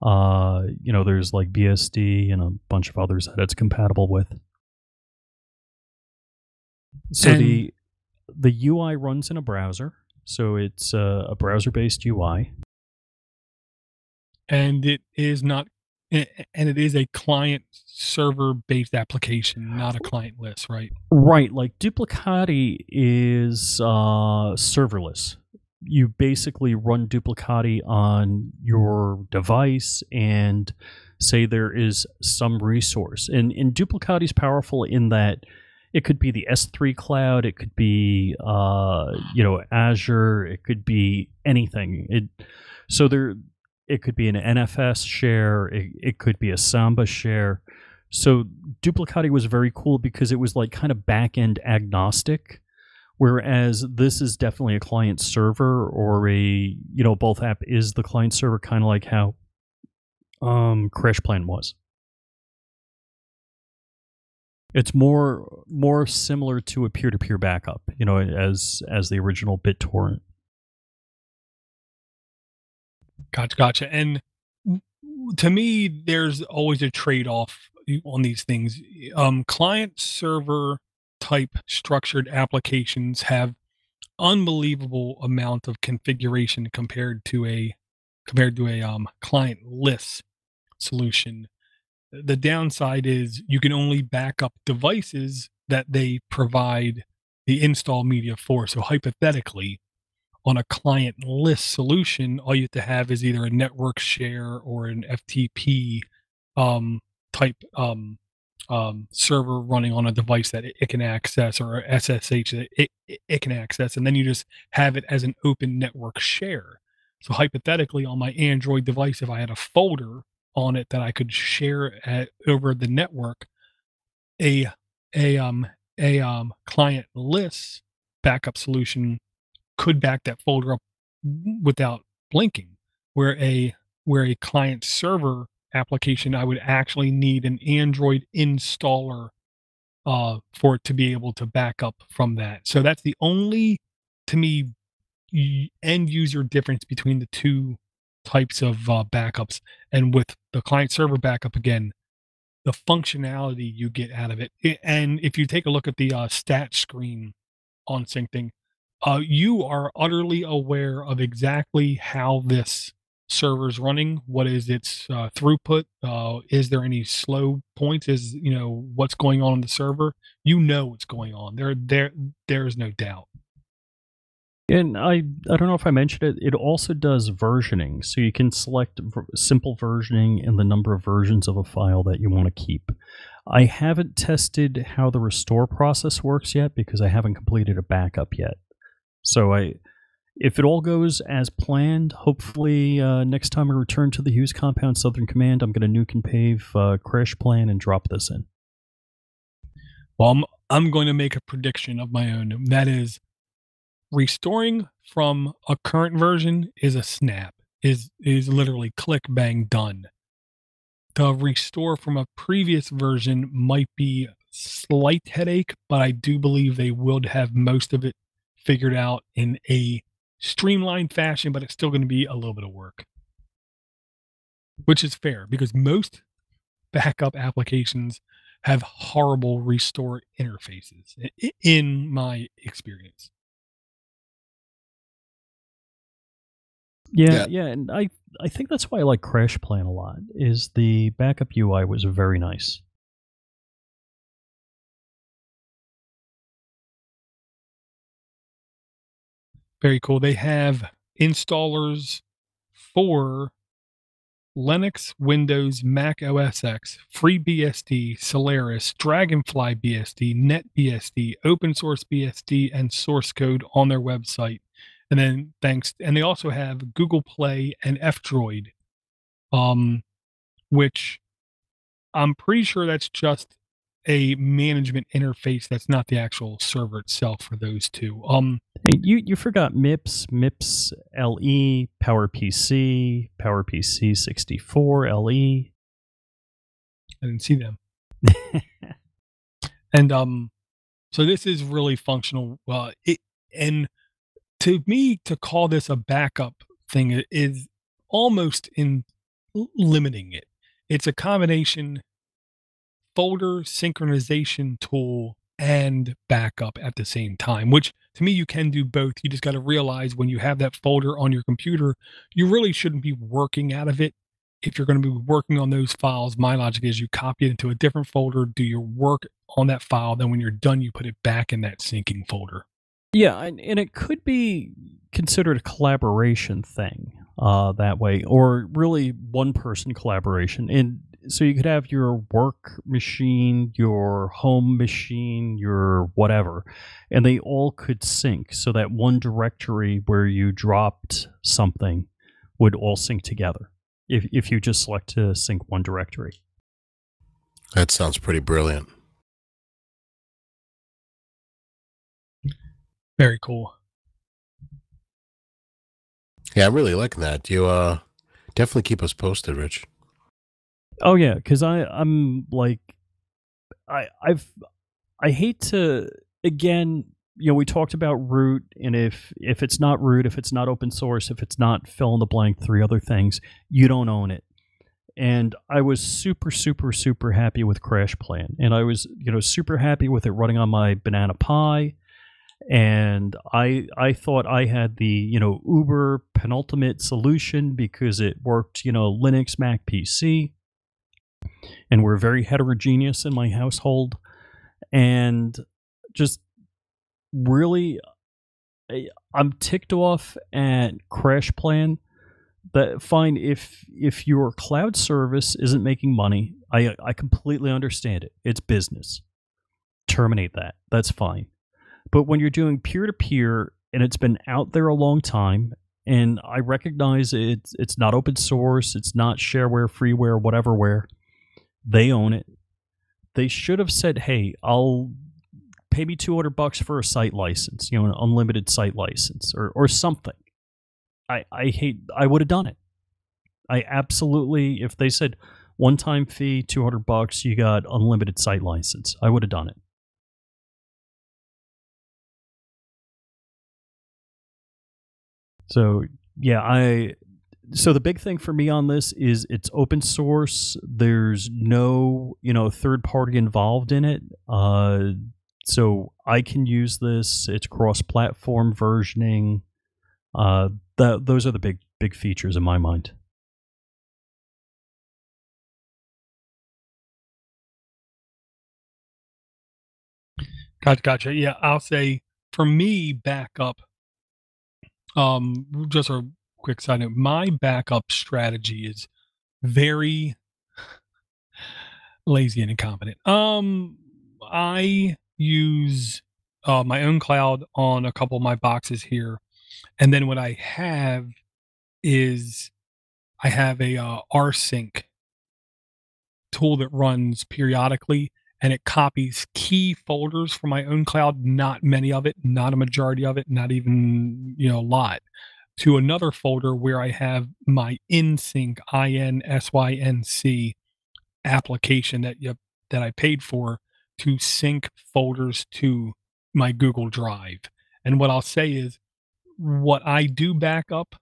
There's like BSD and a bunch of others that it's compatible with. So and the UI runs in a browser, so it's a browser-based UI. And it is not, and it is a client server-based application, not a clientless, right? Right, like Duplicati is serverless. You basically run Duplicati on your device and say there is some resource. And Duplicati is powerful in that it could be the S3 cloud, it could be Azure, it could be anything. It could be an NFS share, it could be a Samba share. So Duplicati was very cool because it was like kind of back-end agnostic, whereas this is definitely a client server, or a, both app is the client server, kind of like how CrashPlan was. It's more similar to a peer-to-peer backup, as the original BitTorrent. Gotcha. And to me, there's always a trade-off on these things. Client server type structured applications have unbelievable amount of configuration compared to a client-less solution. The downside is you can only back up devices that they provide the install media for. So hypothetically, on a client-less solution, all you have to have is either a network share or an FTP type server running on a device that it can access, or a SSH that it can access, and then you just have it as an open network share. So hypothetically, on my Android device, if I had a folder on it that I could share over the network, a a um client-less backup solution could back that folder up without blinking, where a client server application, I would actually need an Android installer for it to be able to back up from that. So that's the only, to me, end user difference between the two types of backups. And with the client server backup, again, the functionality you get out of it. And if you take a look at the stat screen on Syncthing, you are utterly aware of exactly how this server's running. What is its throughput? Is there any slow points? Is, what's going on the server? You know what's going on. There's no doubt. And I don't know if I mentioned it, it also does versioning. So you can select simple versioning and the number of versions of a file that you want to keep. I haven't tested how the restore process works yet because I haven't completed a backup yet. So if it all goes as planned, hopefully next time I return to the Hughes Compound Southern Command, I'm going to nuke and pave crash plan and drop this in. Well, I'm going to make a prediction of my own. That is, restoring from a current version is a snap, is literally click, bang, done. The restore from a previous version might be a slight headache, but I do believe they would have most of it figured out in a streamlined fashion, but it's still going to be a little bit of work, which is fair because most backup applications have horrible restore interfaces in my experience. Yeah, and I think that's why I like Crash Plan a lot, is the backup UI was very nice. Very cool. They have installers for Linux, Windows, Mac OS X, FreeBSD, Solaris, Dragonfly BSD, NetBSD, open source BSD, and source code on their website. And then and they also have Google Play and F-Droid, which I'm pretty sure that's just a management interface. That's not the actual server itself for those two. Hey, you forgot MIPS LE, PowerPC 64 LE. I didn't see them. And so this is really functional. And to me, to call this a backup thing is almost in limiting it. It's a combination folder synchronization tool and backup at the same time, which to me, you can do both. You just got to realize when you have that folder on your computer, you really shouldn't be working out of it. If you're going to be working on those files, my logic is you copy it into a different folder, do your work on that file, then when you're done, you put it back in that syncing folder. Yeah, and it could be considered a collaboration thing that way, or really one-person collaboration. And so you could have your work machine, your home machine, your whatever, and they all could sync so that one directory where you dropped something would all sync together if you just select to sync one directory. That sounds pretty brilliant. Very cool. Yeah, I'm really liking that. You definitely keep us posted, Rich. Oh yeah, because I'm like, I hate to, again, we talked about root, and if it's not root, if it's not open source, if it's not fill in the blank 3 other things, you don't own it. And I was super, super, super happy with Crash Plan, and I was super happy with it running on my Banana Pi. And I thought I had the, uber penultimate solution because it worked, Linux, Mac, PC, and we're very heterogeneous in my household. And just really, I'm ticked off at CrashPlan. That fine, if your cloud service isn't making money, I completely understand it. It's business. Terminate that. That's fine. But when you're doing peer-to-peer and it's been out there a long time, and I recognize it's not open source, it's not shareware, freeware, whateverware, they own it. They should have said, "Hey, I'll pay me $200 for a site license, an unlimited site license, or something." I would have done it. I absolutely, if they said one-time fee, $200, you got unlimited site license, I would have done it. So yeah, so the big thing for me on this is it's open source. There's no, third party involved in it. So I can use this. It's cross-platform versioning. Those are the big features in my mind. Gotcha. Yeah, I'll say for me, backup. Just a quick side note. My backup strategy is very lazy and incompetent. I use my own cloud on a couple of my boxes here, and then what I have is I have a rsync tool that runs periodically, and it copies key folders from my own cloud, not many of it, not a majority of it, not even a lot, to another folder where I have my InSync INSYNC application that I paid for to sync folders to my Google Drive. And what I'll say is what I do back up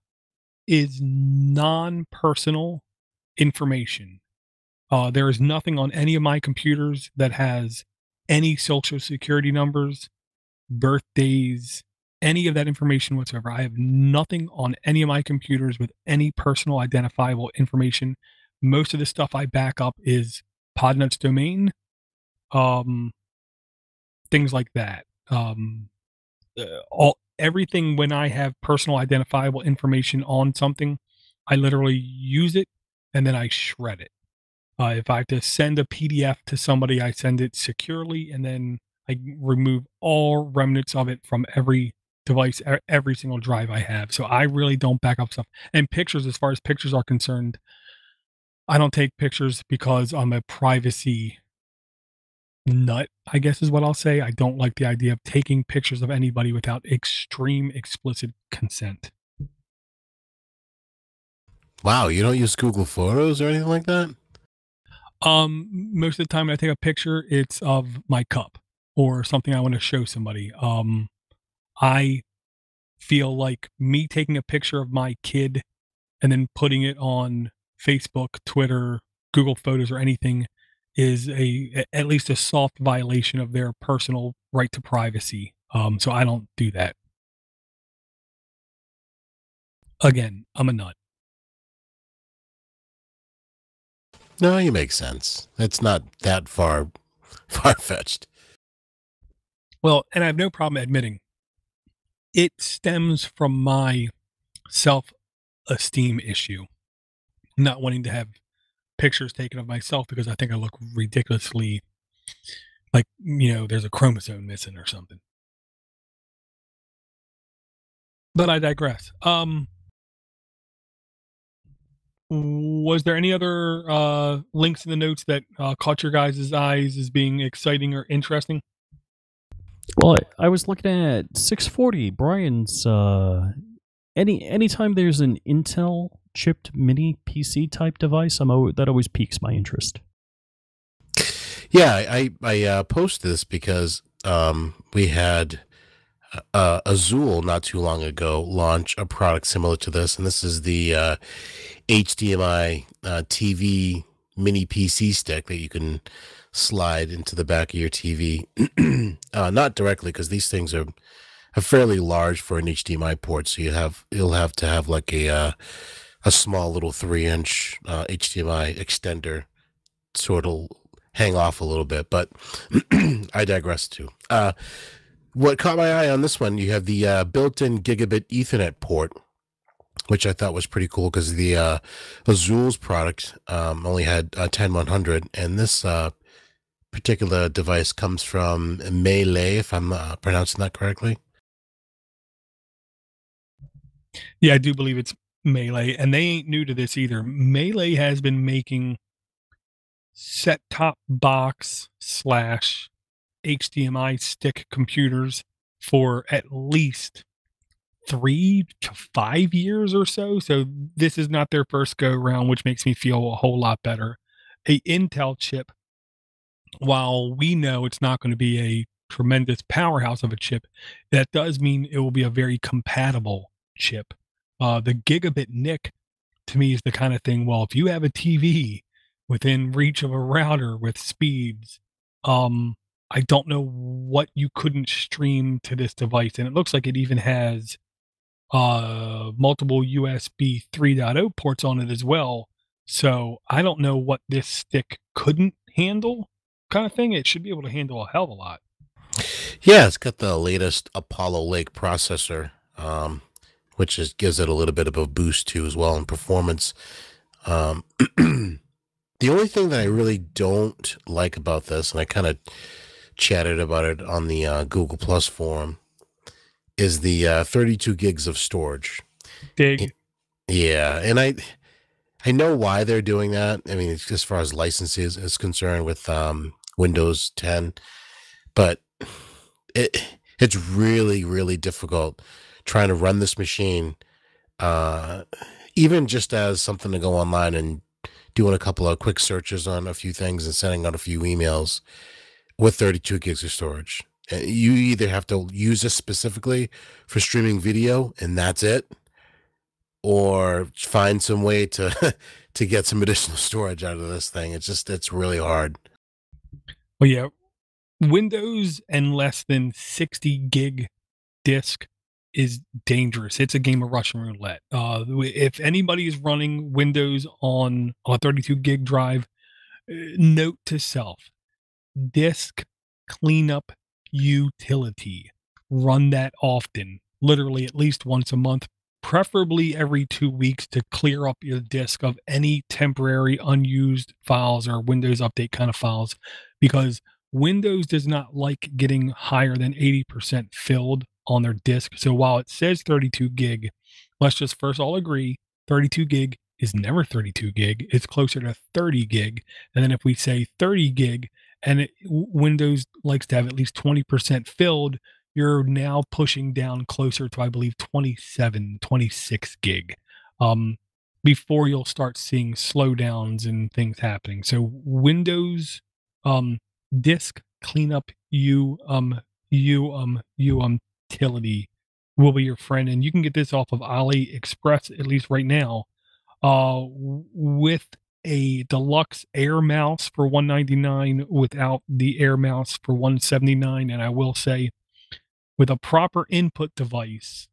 is non-personal information. There is nothing on any of my computers that has any social security numbers, birthdays, any of that information whatsoever. I have nothing on any of my computers with any personal identifiable information. Most of the stuff I back up is Podnutz domain, things like that. Everything when I have personal identifiable information on something, I literally use it and then I shred it. If I have to send a PDF to somebody, I send it securely, and then I remove all remnants of it from every device, every single drive I have. So I really don't back up stuff. And pictures, as far as pictures are concerned, I don't take pictures because I'm a privacy nut, I guess is what I'll say. I don't like the idea of taking pictures of anybody without extreme explicit consent. Wow, you don't use Google Photos or anything like that? Most of the time when I take a picture, it's of my cup or something I want to show somebody. I feel like me taking a picture of my kid and then putting it on Facebook, Twitter, Google Photos, or anything is at least a soft violation of their personal right to privacy. So I don't do that. Again, I'm a nut. No, you make sense. It's not that far-fetched. Well, and I have no problem admitting it stems from my self-esteem issue, not wanting to have pictures taken of myself because I think I look ridiculously like, there's a chromosome missing or something. But I digress. Was there any other links in the notes that caught your guys' eyes as being exciting or interesting? Well, I was looking at 640, Brian's. Anytime there's an Intel chipped mini PC type device, that always piques my interest. Yeah, I posted this because we had Azul not too long ago launch a product similar to this, and this is the HDMI TV mini PC stick that you can slide into the back of your TV. Not directly, because these things are fairly large for an HDMI port. So you'll have to have like a small little 3-inch HDMI extender, so it'll hang off a little bit. But I digress too. What caught my eye on this one, you have the built-in gigabit Ethernet port, which I thought was pretty cool because the Azul's product only had 10100, and this particular device comes from Melee, if I'm pronouncing that correctly. Yeah, I do believe it's Melee, and they ain't new to this either. Melee has been making set-top box / HDMI stick computers for at least 3 to 5 years or so. So this is not their first go round, which makes me feel a whole lot better. A Intel chip, while we know it's not going to be a tremendous powerhouse of a chip, that does mean it will be a very compatible chip. The gigabit NIC to me is the kind of thing, well, if you have a TV within reach of a router with speeds, I don't know what you couldn't stream to this device. And it looks like it even has multiple USB 3.0 ports on it as well. So I don't know what this stick couldn't handle, kind of thing. It should be able to handle a hell of a lot. Yeah, it's got the latest Apollo Lake processor, which gives it a little bit of a boost too as well in performance. The only thing that I really don't like about this, and I kind of chatted about it on the Google Plus forum, is the 32 gigs of storage. Big. Yeah, and I know why they're doing that. I mean, as far as licenses is concerned with Windows 10, but it's really, really difficult trying to run this machine, even just as something to go online and doing a couple of quick searches on a few things and sending out a few emails with 32 gigs of storage. You either have to use this specifically for streaming video and that's it, or find some way to to get some additional storage out of this thing. It's really hard. Well, yeah, Windows and less than 60 gig disk is dangerous. It's a game of Russian roulette. If anybody is running Windows on a 32 gig drive, note to self: disk cleanup utility. Run that often, literally at least once a month, preferably every 2 weeks, to clear up your disk of any temporary unused files or Windows Update kind of files, because Windows does not like getting higher than 80% filled on their disk. So while it says 32 gig, let's just first all agree 32 gig is never 32 gig. It's closer to 30 gig. And then if we say 30 gig and Windows likes to have at least 20% filled, you're now pushing down closer to, I believe, 27, 26 gig before you'll start seeing slowdowns and things happening. So Windows disk cleanup utility will be your friend, and you can get this off of AliExpress, at least right now, with a deluxe Air mouse for $199, without the Air mouse for $179. And I will say, with a proper input device,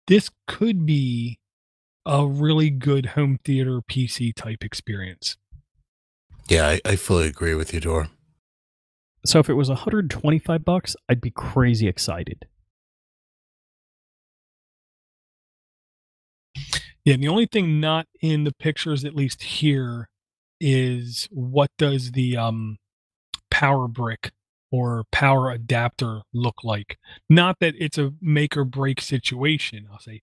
this could be a really good home theater PC type experience. Yeah, I fully agree with you, Dor. So if it was $125, I'd be crazy excited. Yeah, the only thing not in the pictures, at least here, is what does the power brick or power adapter look like? Not that it's a make or break situation. I'll say,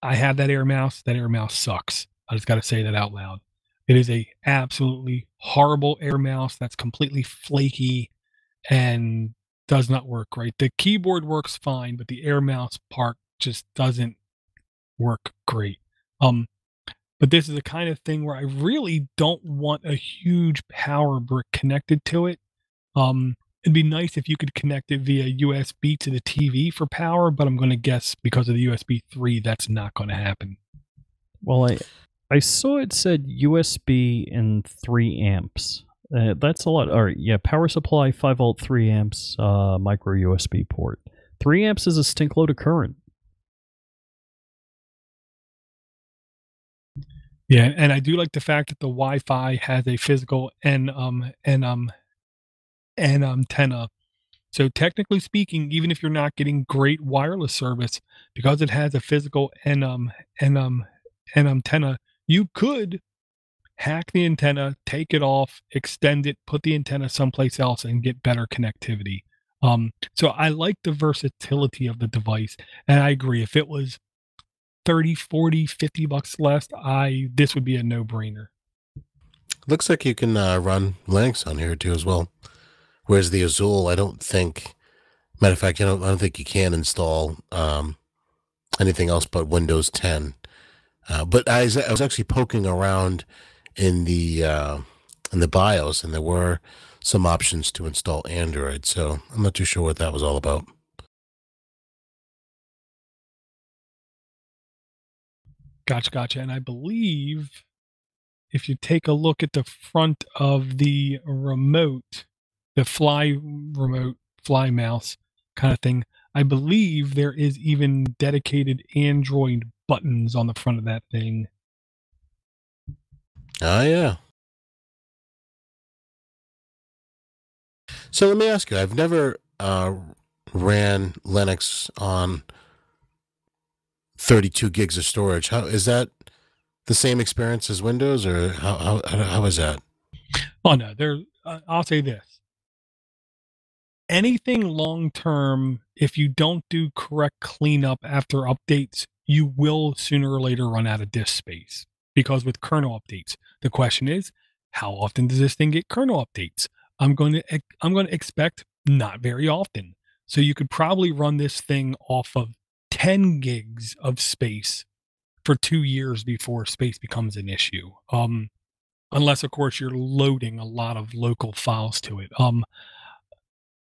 I have that Air mouse. That Air mouse sucks. I just got to say that out loud. It is a absolutely horrible Air mouse that's completely flaky and does not work right. The keyboard works fine, but the Air mouse part just doesn't work great. But this is the kind of thing where I really don't want a huge power brick connected to it. It'd be nice if you could connect it via USB to the TV for power, but I'm going to guess because of the USB 3, that's not going to happen. Well, I saw it said USB and 3 amps. That's a lot. All right, yeah, power supply, 5 volt, 3 amps, micro USB port. 3 amps is a stink load of current. Yeah, and I do like the fact that the Wi-Fi has a physical antenna. So technically speaking, even if you're not getting great wireless service, because it has a physical and antenna, you could hack the antenna, take it off, extend it, put the antenna someplace else, and get better connectivity. So I like the versatility of the device, and I agree. If it was 30, 40, 50 bucks less, this would be a no-brainer. Looks like you can run Linux on here too as well. Whereas the Azul, I don't think. Matter of fact, I don't think you can install anything else but Windows 10. But I was actually poking around in the BIOS, and there were some options to install Android. So I'm not too sure what that was all about. Gotcha. And I believe if you take a look at the front of the remote, the fly mouse kind of thing, I believe there is even dedicated Android buttons on the front of that thing. Ah, yeah. So let me ask you, I've never ran Linux on 32 gigs of storage. How is that the same experience as Windows, or how is that? Oh no, I'll say this. Anything long term, if you don't do correct cleanup after updates, you will sooner or later run out of disk space. Because with kernel updates, the question is, how often does this thing get kernel updates? I'm going to expect not very often. So you could probably run this thing off of 10 gigs of space for 2 years before space becomes an issue. Unless of course you're loading a lot of local files to it.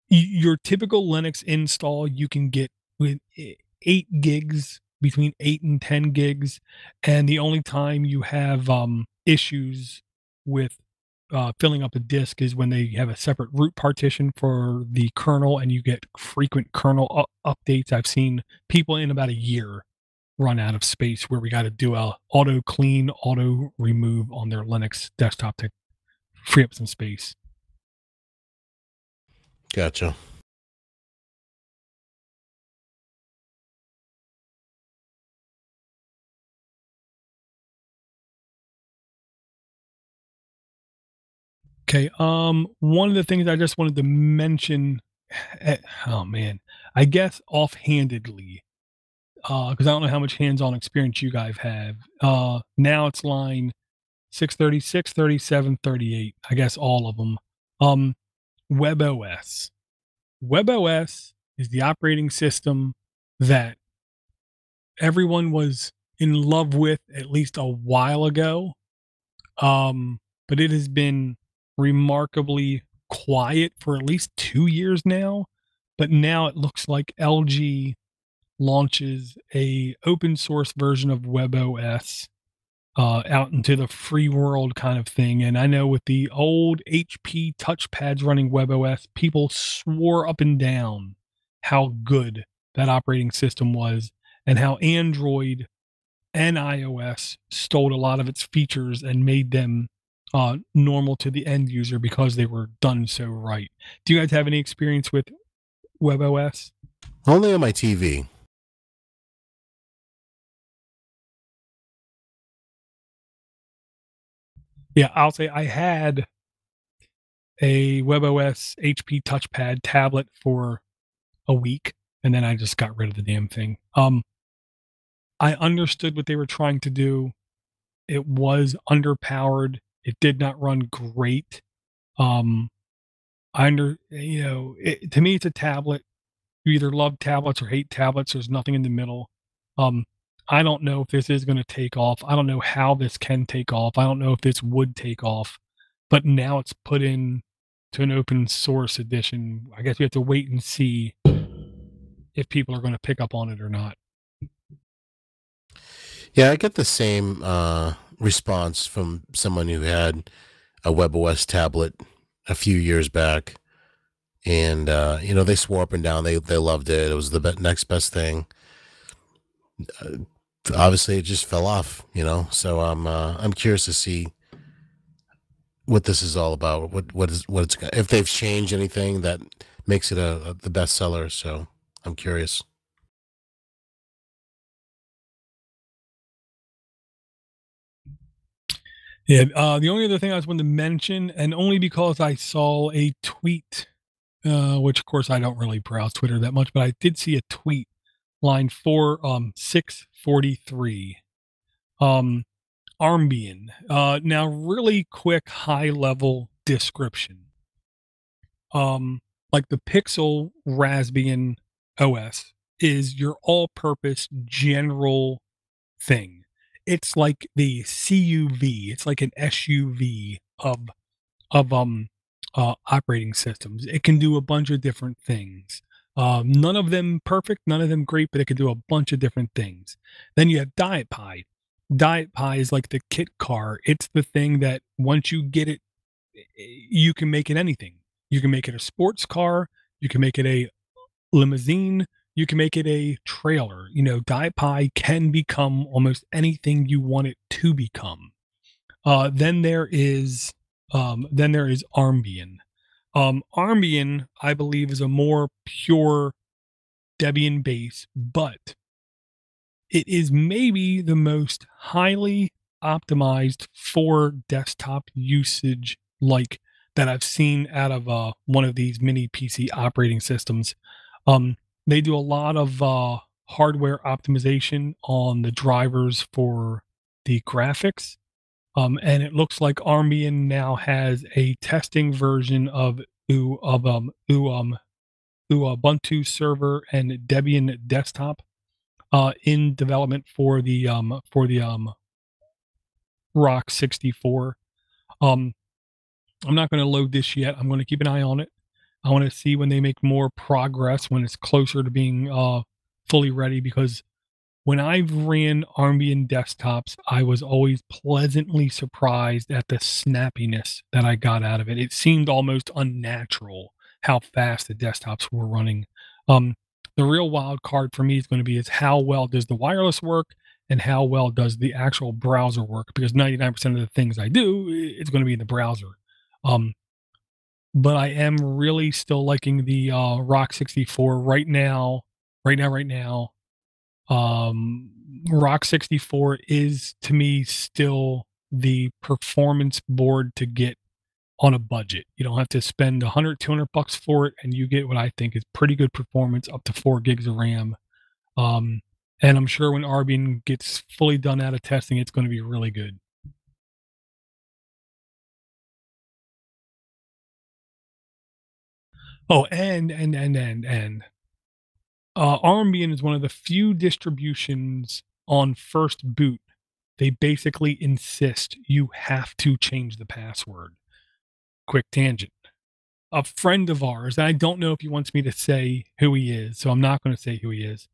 Your typical Linux install you can get with 8 gigs, between 8 and 10 gigs, and the only time you have issues with filling up a disk is when they have a separate root partition for the kernel and you get frequent kernel updates. I've seen people in about a year run out of space where we got to do a auto clean, auto remove on their Linux desktop to free up some space. Gotcha. Okay. One of the things I just wanted to mention, oh man, I guess offhandedly, because I don't know how much hands-on experience you guys have. Now it's line 636, 37, 38. I guess all of them. WebOS. WebOS is the operating system that everyone was in love with at least a while ago. But it has been remarkably quiet for at least 2 years now. But now it looks like LG launches a open source version of WebOS out into the free world kind of thing. And I know with the old HP touchpads running WebOS, people swore up and down how good that operating system was and how Android and iOS stole a lot of its features and made them normal to the end user because they were done so right. Do you guys have any experience with WebOS? Only on my TV. Yeah, I'll say I had a WebOS HP touchpad tablet for a week, and then I just got rid of the damn thing. I understood what they were trying to do. It was underpowered. It did not run great. To me, it's a tablet. You either love tablets or hate tablets. There's nothing in the middle. I don't know if this is going to take off. I don't know how this can take off. I don't know if this would take off. But now it's put in to an open source edition. I guess we have to wait and see if people are going to pick up on it or not. Yeah, I get the same response from someone who had a WebOS tablet a few years back. and they swore up and down they loved it. It was the next best thing. Obviously, it just fell off. So I'm curious to see what this is all about. What it's if they've changed anything that makes it the best seller. So I'm curious. Yeah. The only other thing I was wanting to mention, and only because I saw a tweet, which of course I don't really browse Twitter that much, but I did see a tweet, line 643. Armbian. Now, really quick, high level description. Like the Pixel Raspbian OS is your all purpose general thing. It's like the CUV, it's like an SUV of operating systems. It can do a bunch of different things. None of them perfect, none of them great, but it can do a bunch of different things. Then you have Diet Pie. Diet Pie is like the kit car. It's the thing that once you get it, you can make it anything. You can make it a sports car. You can make it a limousine. You can make it a trailer. Diet Pie can become almost anything you want it to become. Then there is Armbian. Armbian, I believe, is a more pure Debian base, but it is maybe the most highly optimized for desktop usage that I've seen out of one of these mini PC operating systems. They do a lot of hardware optimization on the drivers for the graphics. And it looks like Armbian now has a testing version of Ubuntu server and Debian desktop in development for the Rock 64. I'm not going to load this yet. I'm going to keep an eye on it. I want to see when they make more progress, when it's closer to being fully ready, because when I've ran Armbian desktops, I was always pleasantly surprised at the snappiness that I got out of it. It seemed almost unnatural how fast the desktops were running. The real wild card for me is going to be is how well does the wireless work and how well does the actual browser work, because 99% of the things I do, it's going to be in the browser. But I am really still liking the Rock 64 right now. Rock 64 is to me still the performance board to get on a budget. You don't have to spend $100-$200 for it, and you get what I think is pretty good performance, up to 4 gigs of RAM. And I'm sure when Armbian gets fully done out of testing, it's going to be really good. Oh, and Armbian is one of the few distributions on first boot. They basically insist you have to change the password. Quick tangent. A friend of ours, and I don't know if he wants me to say who he is, so I'm not going to say who he is.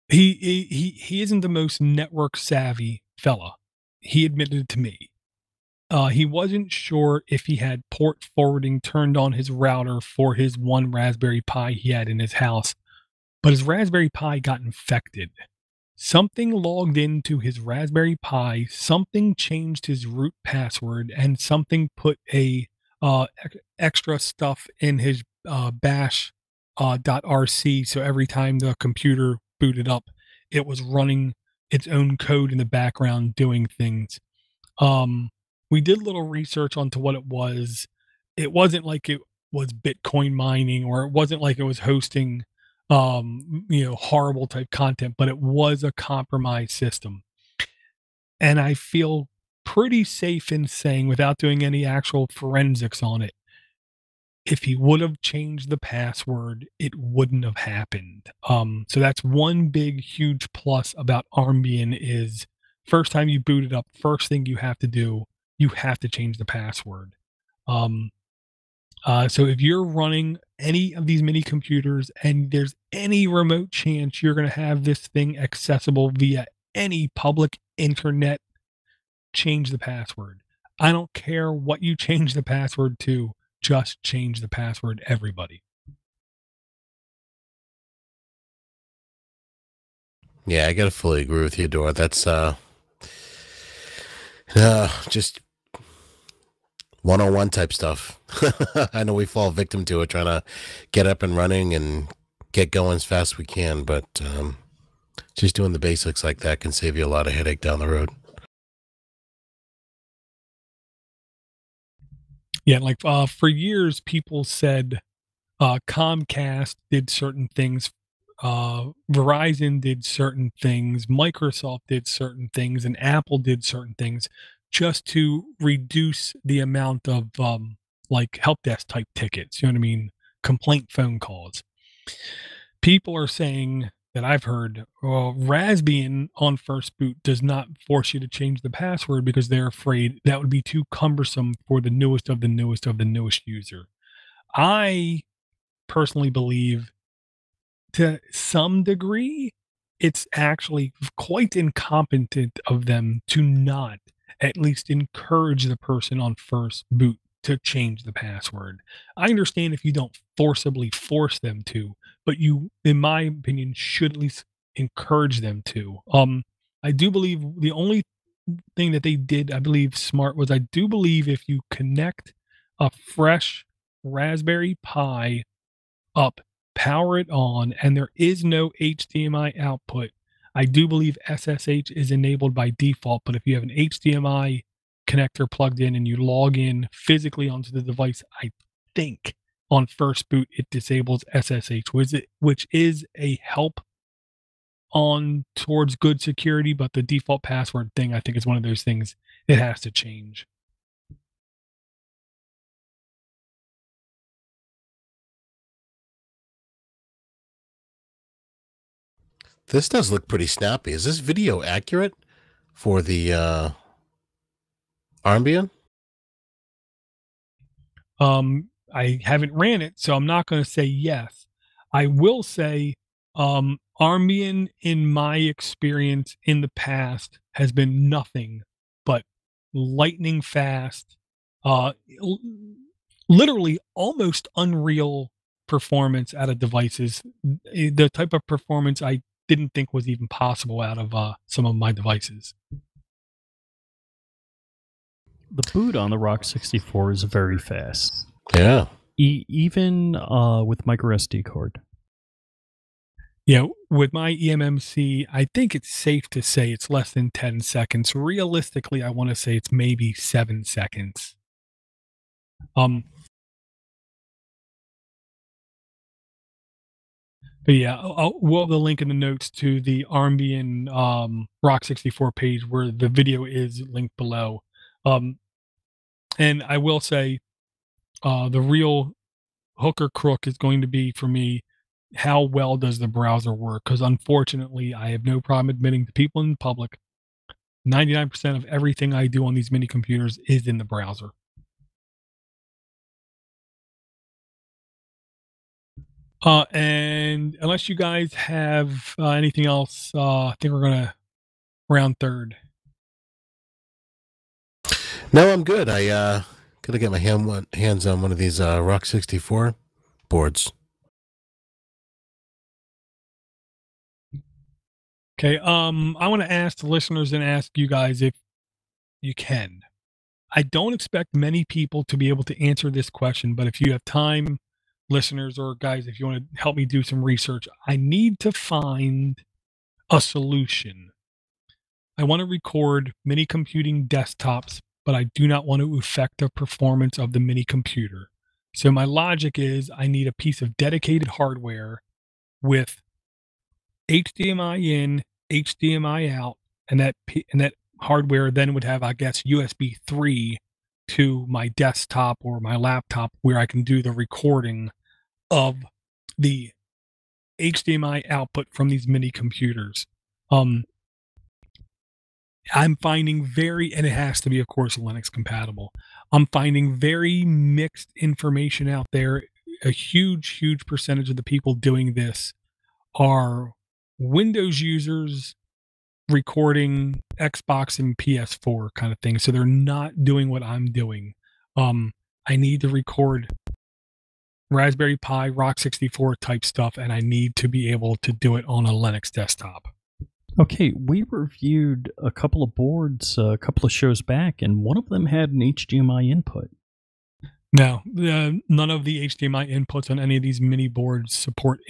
He isn't the most network savvy fella. He admitted to me. He wasn't sure if he had port forwarding turned on his router for his one Raspberry Pi he had in his house, but his Raspberry Pi got infected. Something logged into his Raspberry Pi, something changed his root password, and something put a extra stuff in his bash .rc, so every time the computer booted up, it was running its own code in the background doing things. We did a little research onto what it was. It wasn't like it was Bitcoin mining, or it wasn't like it was hosting horrible type content, but it was a compromised system. And I feel pretty safe in saying, without doing any actual forensics on it, if he would have changed the password, it wouldn't have happened. So that's one big, huge plus about Armbian is first time you boot it up, first thing you have to do, you have to change the password. So if you're running any of these mini computers and there's any remote chance you're going to have this thing accessible via any public internet, change the password. I don't care what you change the password to. just change the password, everybody. Yeah, I gotta fully agree with you, Dora. That's just 101 type stuff. I know we fall victim to it, trying to get up and running and get going as fast as we can, but just doing the basics like that can save you a lot of headache down the road. Yeah, like for years, people said Comcast did certain things, Verizon did certain things, Microsoft did certain things, and Apple did certain things just to reduce the amount of like help desk type tickets. You know what I mean? Complaint phone calls. People are saying that I've heard, Raspbian on first boot does not force you to change the password because they're afraid that would be too cumbersome for the newest of the newest of the newest user. I personally believe to some degree it's actually quite incompetent of them to not at least encourage the person on first boot to change the password. I understand if you don't forcibly force them to, but you, in my opinion, should at least encourage them to. I do believe the only thing that they did, I believe, smart was I do believe if you connect a fresh Raspberry Pi up, power it on, and there is no HDMI output, I do believe SSH is enabled by default, but if you have an HDMI connector plugged in and you log in physically onto the device, I think on first boot it disables SSH, which is a help on towards good security, but the default password thing, I think, is one of those things it has to change. This does look pretty snappy. Is this video accurate for the Armbian? I haven't ran it, so I'm not going to say yes. I will say, Armbian, in my experience in the past, has been nothing but lightning fast, uh, l- literally almost unreal performance out of devices. The type of performance I didn't think was even possible out of some of my devices. The boot on the Rock 64 is very fast, Yeah. even with micro SD card. Yeah, with my eMMC, I think it's safe to say it's less than 10 seconds. Realistically, I want to say it's maybe 7 seconds. But yeah, we'll have the link in the notes to the Armbian Rock 64 page where the video is linked below. And I will say, the real hook or crook is going to be for me, how well does the browser work? Because unfortunately, I have no problem admitting to people in public, 99% of everything I do on these mini computers is in the browser. And unless you guys have anything else, I think we're going to round third. No, I'm good. I gotta get my hands on one of these Rock 64 boards. Okay. I want to ask the listeners and ask you guys if you can. I don't expect many people to be able to answer this question, but if you have time, listeners or guys, if you want to help me do some research, I need to find a solution. I want to record mini computing desktops, but I do not want to affect the performance of the mini computer. So my logic is I need a piece of dedicated hardware with HDMI in, HDMI out, and that hardware then would have, I guess, USB 3 to my desktop or my laptop where I can do the recording of the HDMI output from these mini computers. I'm finding and it has to be, of course, Linux compatible. I'm finding very mixed information out there. A huge percentage of the people doing this are Windows users recording Xbox and PS4 kind of thing. So they're not doing what I'm doing. I need to record Raspberry Pi, Rock 64 type stuff, and I need to be able to do it on a Linux desktop. Okay, we reviewed a couple of boards a couple of shows back, and one of them had an HDMI input. No, none of the HDMI inputs on any of these mini boards support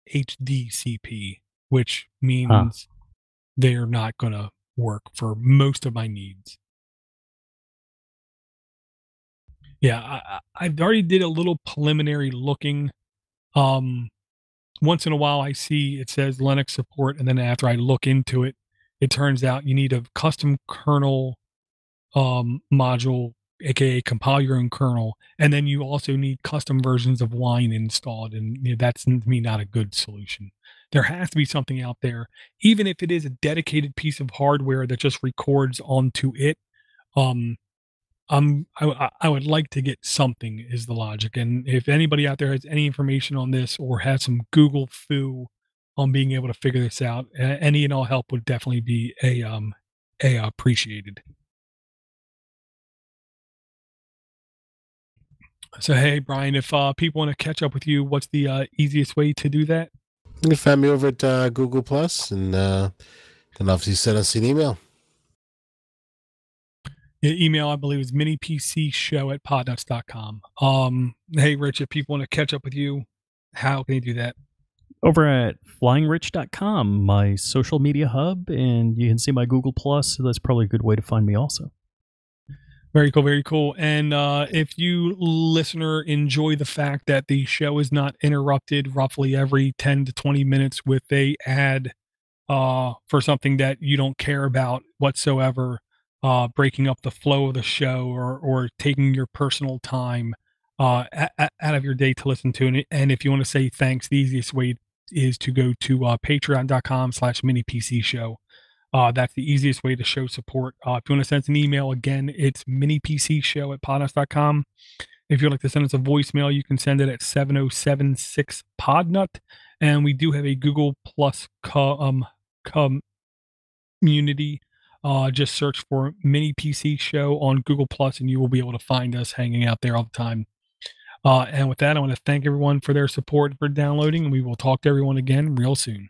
HDCP, which means they're not going to work for most of my needs. Yeah, I already did a little preliminary looking. Once in a while I see it says Linux support, and then after I look into it, it turns out you need a custom kernel module, aka compile your own kernel, and then you also need custom versions of Wine installed, and that's to me not a good solution. There has to be something out there, even if it is a dedicated piece of hardware that just records onto it. I would like to get something is the logic. And if anybody out there has any information on this or has some Google foo on being able to figure this out, any and all help would definitely be appreciated. So, hey, Brian, if people want to catch up with you, what's the easiest way to do that? You can find me over at Google Plus, and can obviously send us an email. Email, I believe, is minipcshow@podnutz.com. Hey, Rich, if people want to catch up with you, how can they do that? Over at flyingrich.com, my social media hub, and you can see my Google Plus, so that's probably a good way to find me also. Very cool, very cool. And if you, listener, enjoy the fact that the show is not interrupted roughly every 10 to 20 minutes with a ad for something that you don't care about whatsoever, breaking up the flow of the show or taking your personal time out of your day to listen to it. And if you want to say thanks, the easiest way is to go to patreon.com/minipcshow. That's the easiest way to show support. If you want to send us an email, again, it's minipcshow@podnutz.com. If you'd like to send us a voicemail, you can send it at 7076-PODNUT. And we do have a Google Plus community. Just search for Mini PC Show on Google Plus, and you will be able to find us hanging out there all the time. And with that, I want to thank everyone for their support for downloading, and we will talk to everyone again real soon.